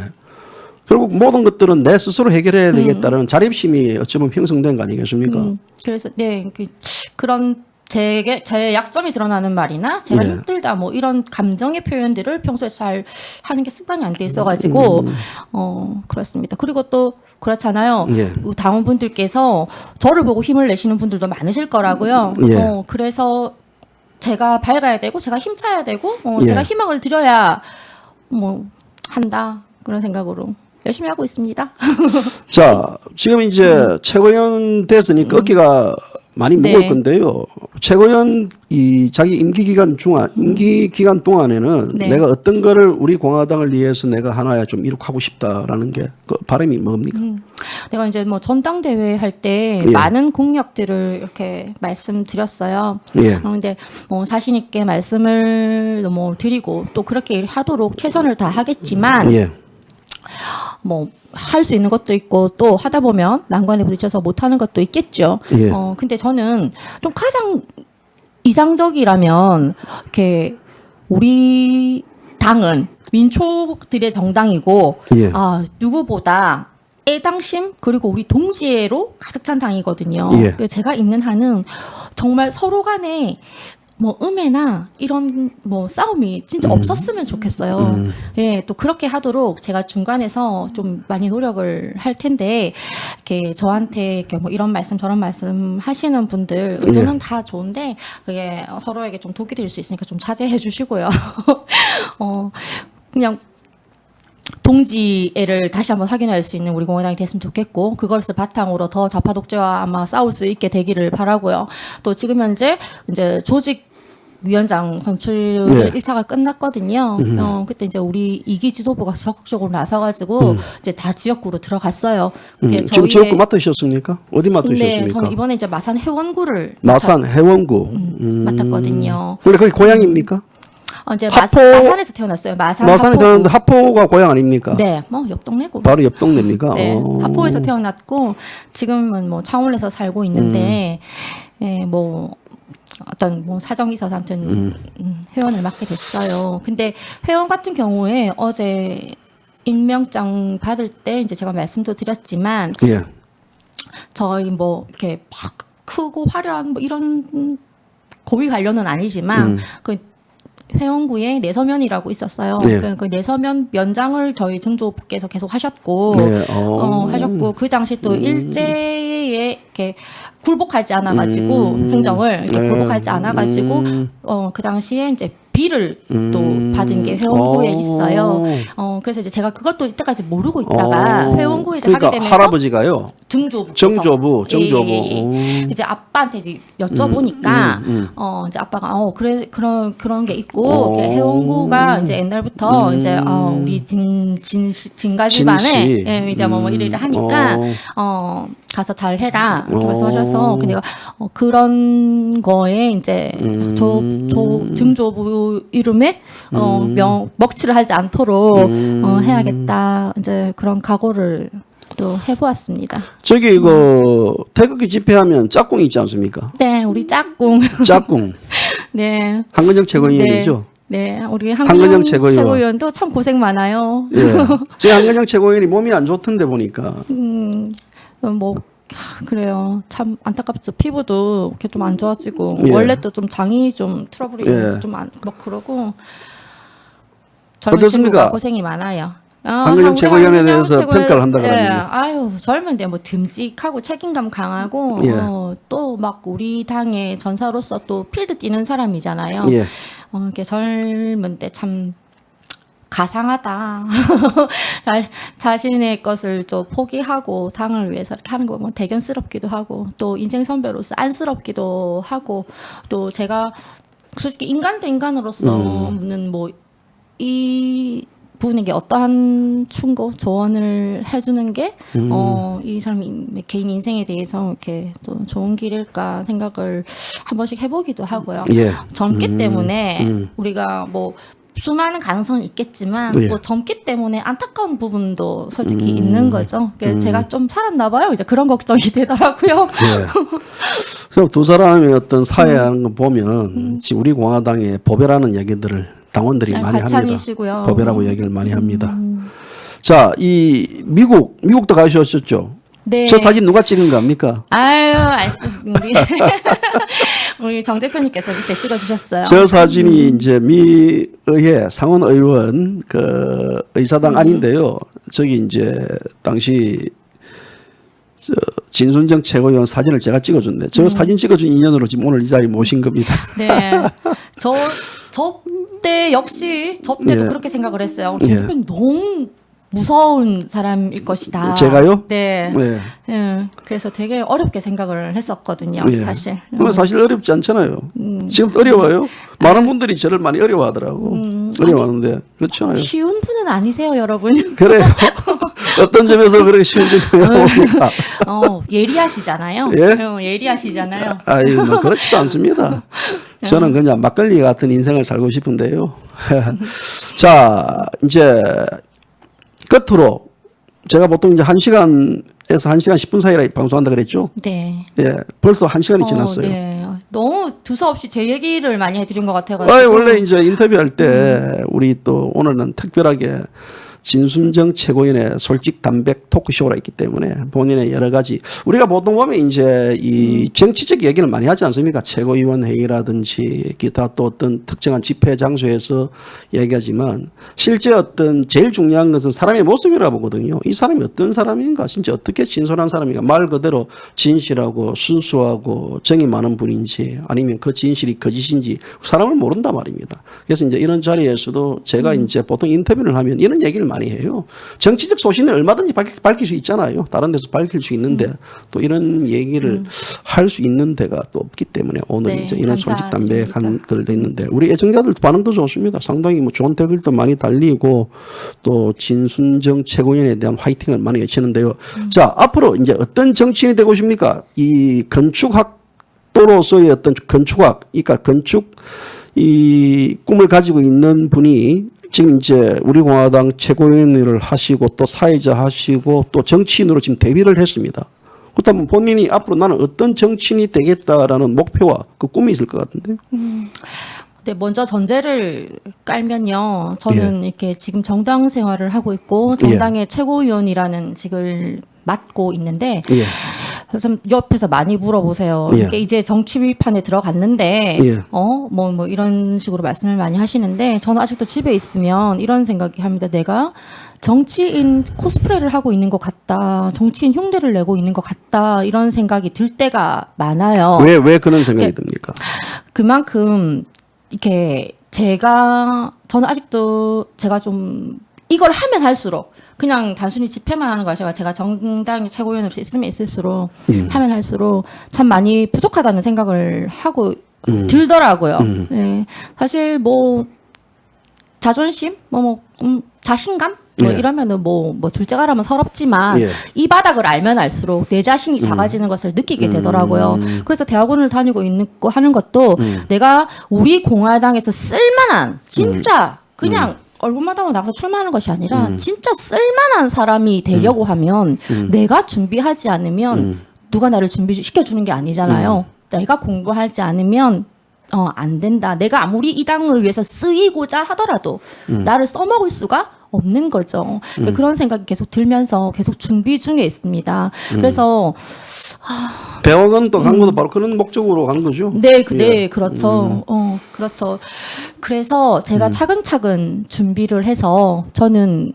결국 모든 것들은 내 스스로 해결해야 되겠다는 자립심이 어쩌면 형성된 거 아니겠습니까? 그래서 네 그런 제 약점이 드러나는 말이나 제가 네. 힘들다 뭐 이런 감정의 표현들을 평소에 잘 하는 게 습관이 안 돼 있어가지고 그렇습니다. 그리고 또 그렇잖아요. 예. 당원분들께서 저를 보고 힘을 내시는 분들도 많으실 거라고요. 예. 그래서 제가 밝아야 되고 제가 힘차야 되고 예. 제가 희망을 드려야 뭐 한다 그런 생각으로 열심히 하고 있습니다. 자, 지금 이제 최고위원 됐으니까 어깨가 많이 무거울 네. 건데요. 최고위원 이 자기 임기 기간 동안에는 네. 내가 어떤 거를 우리 공화당을 위해서 내가 하나야 좀 이룩하고 싶다라는 게 그 바람이 뭡니까? 내가 이제 뭐 전당대회 할 때 예. 많은 공약들을 이렇게 말씀드렸어요. 예. 근데 뭐 자신 있게 말씀을 뭐 드리고 또 그렇게 하도록 최선을 다하겠지만 예. 뭐 할 수 있는 것도 있고 또 하다 보면 난관에 부딪혀서 못하는 것도 있겠죠. 예. 근데 저는 좀 가장 이상적이라면 이렇게 우리 당은 민초들의 정당이고 예. 누구보다 애당심 그리고 우리 동지애로 가득 찬 당이거든요. 예. 그래서 제가 있는 한은 정말 서로 간에 뭐 음해나 이런 뭐 싸움이 진짜 없었으면 좋겠어요. 예, 또 그렇게 하도록 제가 중간에서 좀 많이 노력을 할 텐데 이렇게 저한테 이렇게 뭐 이런 말씀 저런 말씀 하시는 분들 의도는 예. 다 좋은데 그게 서로에게 좀 독이 될 수 있으니까 좀 자제해 주시고요. 그냥 동지애를 다시 한번 확인할 수 있는 우리 공화당이 됐으면 좋겠고 그것을 바탕으로 더 좌파 독재와 아마 싸울 수 있게 되기를 바라고요. 또 지금 현재 이제 조직 위원장 선출 네. 1차가 끝났거든요. 그때 이제 우리 2기 지도부가 적극적으로 나서가지고 이제 다 지역구로 들어갔어요. 근데 지금 지역구 맡으셨습니까? 어디 네, 맡으셨습니까? 저는 이번에 이제 마산 해원구를 마산 해원구 맡았거든요. 원래 거기 고향입니까? 이제 하포- 마산에서 태어났어요. 마산에 하포구. 태어났는데 하포가 고향 아닙니까? 네, 뭐 옆 동네고. 바로 옆 동네입니까? 네, 하포에서 태어났고 지금은 뭐 창원에서 살고 있는데 뭐 어떤 뭐 사정이 있어서 아무튼 회원을 맡게 됐어요. 근데 회원 같은 경우에 어제 임명장 받을 때 이제 제가 말씀도 드렸지만 예. 저희 뭐 이렇게 막 크고 화려한 뭐 이런 고위 관련은 아니지만 그 회원구에 내서면이라고 있었어요. 네. 그 내서면 면장을 저희 증조부께서 계속 하셨고, 네. 하셨고 그 당시 또 일제에 이렇게 굴복하지 않아가지고 행정을 이렇게 네. 굴복하지 않아가지고 그 당시에 이제 비를 또 받은 게 회원구에 있어요. 그래서 이제 제가 그것도 이때까지 모르고 있다가 회원구에 이제 그러니까 하게 되면서 할아버지가요. 정조부. 정조부. 이제 아빠한테 이제 여쭤보니까 이제 아빠가 그래 그런 게 있고 이렇게 해원구가 이제 옛날부터 이제 우리 진가 집안에 진씨. 예, 이제 뭐 이래를 하니까 가서 잘 해라 이렇게 말씀하셔서 내가 그런 거에 이제 증조부 이름에 먹칠을 하지 않도록 해야겠다 이제 그런 각오를 또 해보았습니다. 저기 그 태극기 집회하면 짝꿍이 있지 않습니까? 네, 우리 짝꿍. 짝꿍. 네. 한근영 최고위원이죠. 네, 우리 한근영 한근영 최고위원. 최고위원도 참 고생 많아요. 예. 제 한근영 최고위원이 몸이 안 좋던데 보니까. 뭐 그래요. 참 안타깝죠. 피부도 이렇게 좀 안 좋아지고 예. 원래 또 좀 장이 좀 트러블이 예. 있는지 좀 뭐 그러고 젊은 어떻습니까? 친구가 고생이 많아요. 한근영 최고위원에 대해서 평가를 한다 예, 그러네요. 아유 젊은데 뭐 듬직하고 책임감 강하고 예. 또 막 우리 당의 전사로서 또 필드 뛰는 사람이잖아요. 예. 이렇게 젊은데 참 가상하다. 자신의 것을 좀 포기하고 당을 위해서 이렇게 하는 거 뭐 대견스럽기도 하고 또 인생 선배로서 안쓰럽기도 하고 또 제가 솔직히 인간 대 인간으로서는 뭐 이 분에게 어떠한 충고 조언을 해주는 게 이 사람이 개인 인생에 대해서 이렇게 또 좋은 길일까 생각을 한 번씩 해보기도 하고요. 예. 젊기 때문에 우리가 뭐 수많은 가능성이 있겠지만 예. 또 젊기 때문에 안타까운 부분도 솔직히 있는 거죠. 그러니까 제가 좀 살았나 봐요. 이제 그런 걱정이 되더라고요. 예. 그럼 두 사람의 어떤 사회하는 거 보면 지금 우리 공화당의 보배라는 얘기들을 당원들이 많이 합니다. 과찬이시고요. 보배라고 얘기를 많이 합니다. 자, 이 미국도 가셨었죠? 네. 저 사진 누가 찍은 겁니까? 아유, 우리 정 대표님께서 밑에 찍어주셨어요. 저 사진이 이제 미의회 상원의원 그 의사당 아닌데요. 저기 이제 당시 진순정 최고위원 사진을 제가 찍어줬는데 저 사진 찍어준 인연으로 지금 오늘 이 자리에 모신 겁니다. 네. 저 때 역시 저 때도 예. 그렇게 생각을 했어요. 예. 정 대표님 너무 무서운 사람일 것이다. 제가요? 네. 네. 예. 그래서 되게 어렵게 생각을 했었거든요. 예. 사실. 근데 사실 어렵지 않잖아요. 지금 어려워요. 많은 분들이 저를 많이 어려워하더라고. 어려워하는데 그렇지 않아요. 쉬운 분은 아니세요, 여러분. 그래요. 어떤 점에서 그렇게 쉬운 점이 나옵니까? 예리하시잖아요. 예? 예리하시잖아요. 아이, 뭐 그렇지도 않습니다. 저는 그냥 막걸리 같은 인생을 살고 싶은데요. 자, 이제 끝으로 제가 보통 이제 1시간에서 1시간 10분 사이라 방송한다 그랬죠? 네. 예, 벌써 1시간이 지났어요. 네. 너무 두서없이 제 얘기를 많이 해드린 것 같아가지고. 원래 이제 인터뷰할 때 우리 또 오늘은 특별하게 진순정 최고위원의 솔직 담백 토크쇼가 있기 때문에 본인의 여러 가지 우리가 보통 보면 이제 이 정치적 얘기를 많이 하지 않습니까? 최고위원 회의라든지 기타 또 어떤 특정한 집회 장소에서 얘기하지만 실제 어떤 제일 중요한 것은 사람의 모습이라고 보거든요. 이 사람이 어떤 사람인가, 진짜 어떻게 진솔한 사람인가, 말 그대로 진실하고 순수하고 정이 많은 분인지 아니면 그 진실이 거짓인지 사람을 모른단 말입니다. 그래서 이제 이런 자리에서도 제가 이제 보통 인터뷰를 하면 이런 얘기를 많이 해요. 정치적 소신을 얼마든지 밝힐 수 있잖아요. 다른 데서 밝힐 수 있는데 또 이런 얘기를 할 수 있는 데가 또 없기 때문에 오늘 네, 이제 이런 솔직 감사드립니다. 담백한 걸 냈는데 우리 애청자들 반응도 좋습니다. 상당히 뭐 좋은 댓글도 많이 달리고 또 진순정 최고위원에 대한 화이팅을 많이 외치는데요. 자, 앞으로 이제 어떤 정치인이 되고 싶습니까? 이 건축학도로서의 어떤 건축학, 그러니까 건축 이 꿈을 가지고 있는 분이 지금 이제 우리 공화당 최고위원을 하시고 또 사회자 하시고 또 정치인으로 지금 데뷔를 했습니다. 그렇다면 본인이 앞으로 나는 어떤 정치인이 되겠다라는 목표와 그 꿈이 있을 것 같은데요. 네, 먼저 전제를 깔면요. 저는 이렇게 지금 정당 생활을 하고 있고 정당의 최고위원이라는 직을 맡고 있는데 예. 그래서 옆에서 많이 물어보세요. 예. 이게 이제 정치판에 들어갔는데 예. 뭐 이런 식으로 말씀을 많이 하시는데 저는 아직도 집에 있으면 이런 생각이 합니다. 내가 정치인 코스프레를 하고 있는 것 같다. 정치인 흉내를 내고 있는 것 같다. 이런 생각이 들 때가 많아요. 왜 그런 생각이 듭니까? 그만큼 이렇게 저는 아직도 제가 좀 이걸 하면 할수록 그냥 단순히 집회만 하는 거 아니라 제가 정당의 최고위원으로 있으면 있을수록 하면 할수록 참 많이 부족하다는 생각을 하고 들더라고요. 네. 사실 뭐 자존심, 자신감 예. 이러면은 뭐 둘째가라면 서럽지만 예. 이 바닥을 알면 알수록 내 자신이 작아지는 것을 느끼게 되더라고요. 그래서 대학원을 다니고 있고 하는 것도 내가 우리 공화당에서 쓸만한 진짜 그냥 얼굴만 하고 나가서 출마하는 것이 아니라 진짜 쓸만한 사람이 되려고 하면 내가 준비하지 않으면 누가 나를 준비시켜주는 게 아니잖아요. 내가 공부하지 않으면 안 된다. 내가 아무리 이 당을 위해서 쓰이고자 하더라도 나를 써먹을 수가 없는 거죠. 그런 생각이 계속 들면서 계속 준비 중에 있습니다. 그래서 대학원 간 것도 바로 그런 목적으로 간 거죠. 네, 그렇죠. 그렇죠. 그래서 제가 차근차근 준비를 해서 저는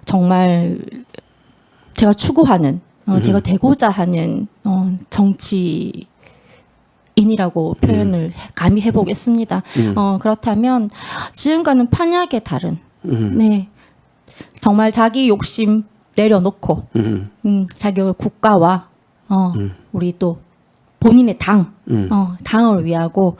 정말 제가 추구하는, 제가 되고자 하는 정치인이라고 표현을 감히 해보겠습니다. 그렇다면 지금과는 판이하게 다른, 네, 정말 자기 욕심 내려놓고, 자기 국가와 우리 또 본인의 당을 위하고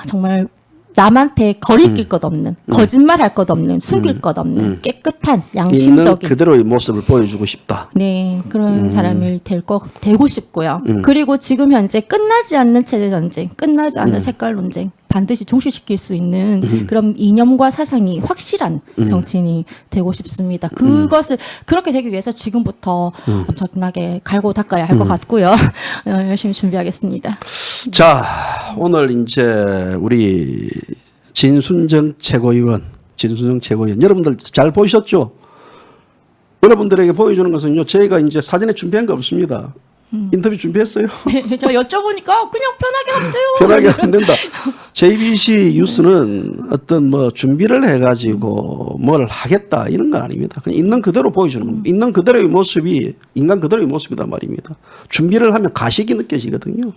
정말 남한테 거리낄 것 없는, 거짓말할 것 없는, 숨길 것 없는 깨끗한 있는 양심적인 그대로의 모습을 보여주고 싶다. 네, 그런 사람이 되고 싶고요. 그리고 지금 현재 끝나지 않는 체제 전쟁, 끝나지 않는 색깔 논쟁 반드시 종식시킬 수 있는 그런 이념과 사상이 확실한 정치인이 되고 싶습니다. 그것을 그렇게 되기 위해서 지금부터 엄청나게 갈고 닦아야 할 것 같고요. 열심히 준비하겠습니다. 자, 오늘 이제 우리 진순정 최고위원, 여러분들 잘 보셨죠? 여러분들에게 보여주는 것은요, 저희가 이제 사전에 준비한 거 없습니다. 인터뷰 준비했어요? 네, 저 여쭤보니까 그냥 편하게 하면 돼요. 편하게 하면 된다. JBC 뉴스는 어떤 뭐 준비를 해가지고 뭘 하겠다 이런 건 아닙니다. 그냥 있는 그대로 보여주는 겁니다. 있는 그대로의 모습이 인간 그대로의 모습이단 말입니다. 준비를 하면 가식이 느껴지거든요.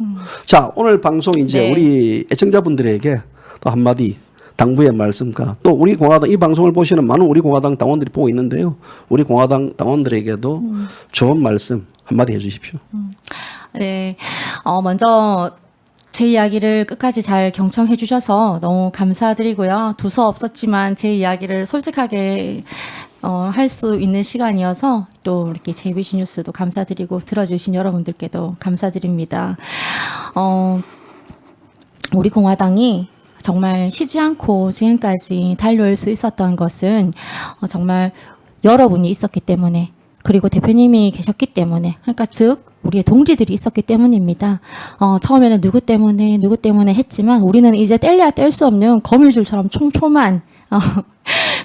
자, 오늘 방송 이제 네. 우리 애청자분들에게 또 한마디 당부의 말씀과 또 우리 공화당 이 방송을 보시는 많은 우리 공화당 당원들이 보고 있는데요. 우리 공화당 당원들에게도 좋은 말씀 한마디 해주십시오. 네, 먼저 제 이야기를 끝까지 잘 경청해 주셔서 너무 감사드리고요. 두서 없었지만 제 이야기를 솔직하게 할 수 있는 시간이어서 또 이렇게 JBC 뉴스도 감사드리고 들어주신 여러분들께도 감사드립니다. 우리 공화당이 정말 쉬지 않고 지금까지 달려올 수 있었던 것은 정말 여러분이 있었기 때문에, 그리고 대표님이 계셨기 때문에, 그러니까 즉 우리의 동지들이 있었기 때문입니다. 처음에는 누구 때문에 했지만 우리는 이제 뗄래야 뗄 수 없는 거미줄처럼 촘촘한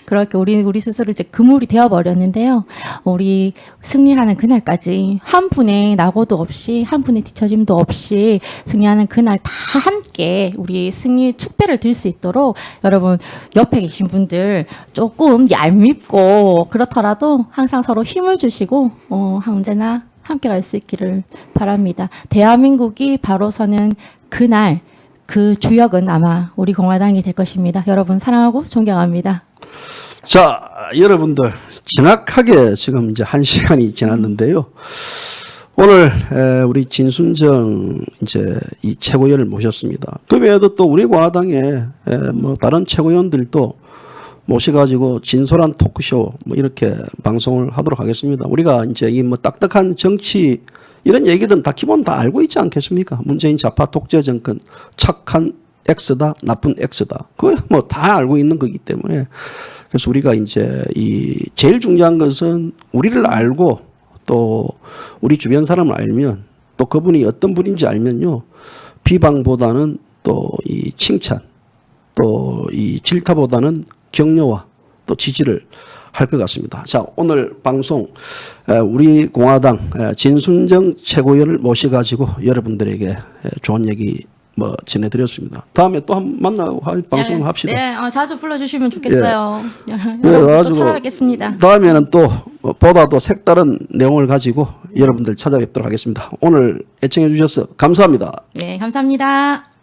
그렇게 우리 스스로 이제 그물이 되어버렸는데요. 우리 승리하는 그날까지 한 분의 낙오도 없이, 한 분의 뒤처짐도 없이 승리하는 그날 다 함께 우리 승리 축배를 들 수 있도록 여러분 옆에 계신 분들 조금 얄밉고 그렇더라도 항상 서로 힘을 주시고 언제나 함께 갈 수 있기를 바랍니다. 대한민국이 바로 서는 그날, 그 주역은 아마 우리 공화당이 될 것입니다. 여러분 사랑하고 존경합니다. 자, 여러분들 정확하게 지금 이제 1시간이 지났는데요. 오늘 우리 진순정 이제 이 최고위원을 모셨습니다. 그 외에도 또 우리 공화당에 뭐 다른 최고위원들도 모셔가지고 진솔한 토크쇼 뭐 이렇게 방송을 하도록 하겠습니다. 우리가 이제 이 뭐 딱딱한 정치 이런 얘기들은 다 기본 다 알고 있지 않겠습니까? 문재인 좌파 독재 정권 착한 X다, 나쁜 X다. 그거 뭐 다 알고 있는 거기 때문에 그래서 우리가 이제 이 제일 중요한 것은 우리를 알고 또 우리 주변 사람을 알면 또 그분이 어떤 분인지 알면요. 비방보다는 또 이 칭찬 또 이 질타보다는 격려와 또 지지를 할 것 같습니다. 자, 오늘 방송 우리 공화당 진순정 최고위원을 모셔가지고 여러분들에게 좋은 얘기 전해드렸습니다. 다음에 또 한 만나고 방송을 합시다. 네, 자주 불러주시면 좋겠어요. 네, 여러분 또 찾아뵙겠습니다. 다음에는 또 보다 더 색다른 내용을 가지고 여러분들 찾아뵙도록 하겠습니다. 오늘 애청해 주셔서 감사합니다. 네, 감사합니다.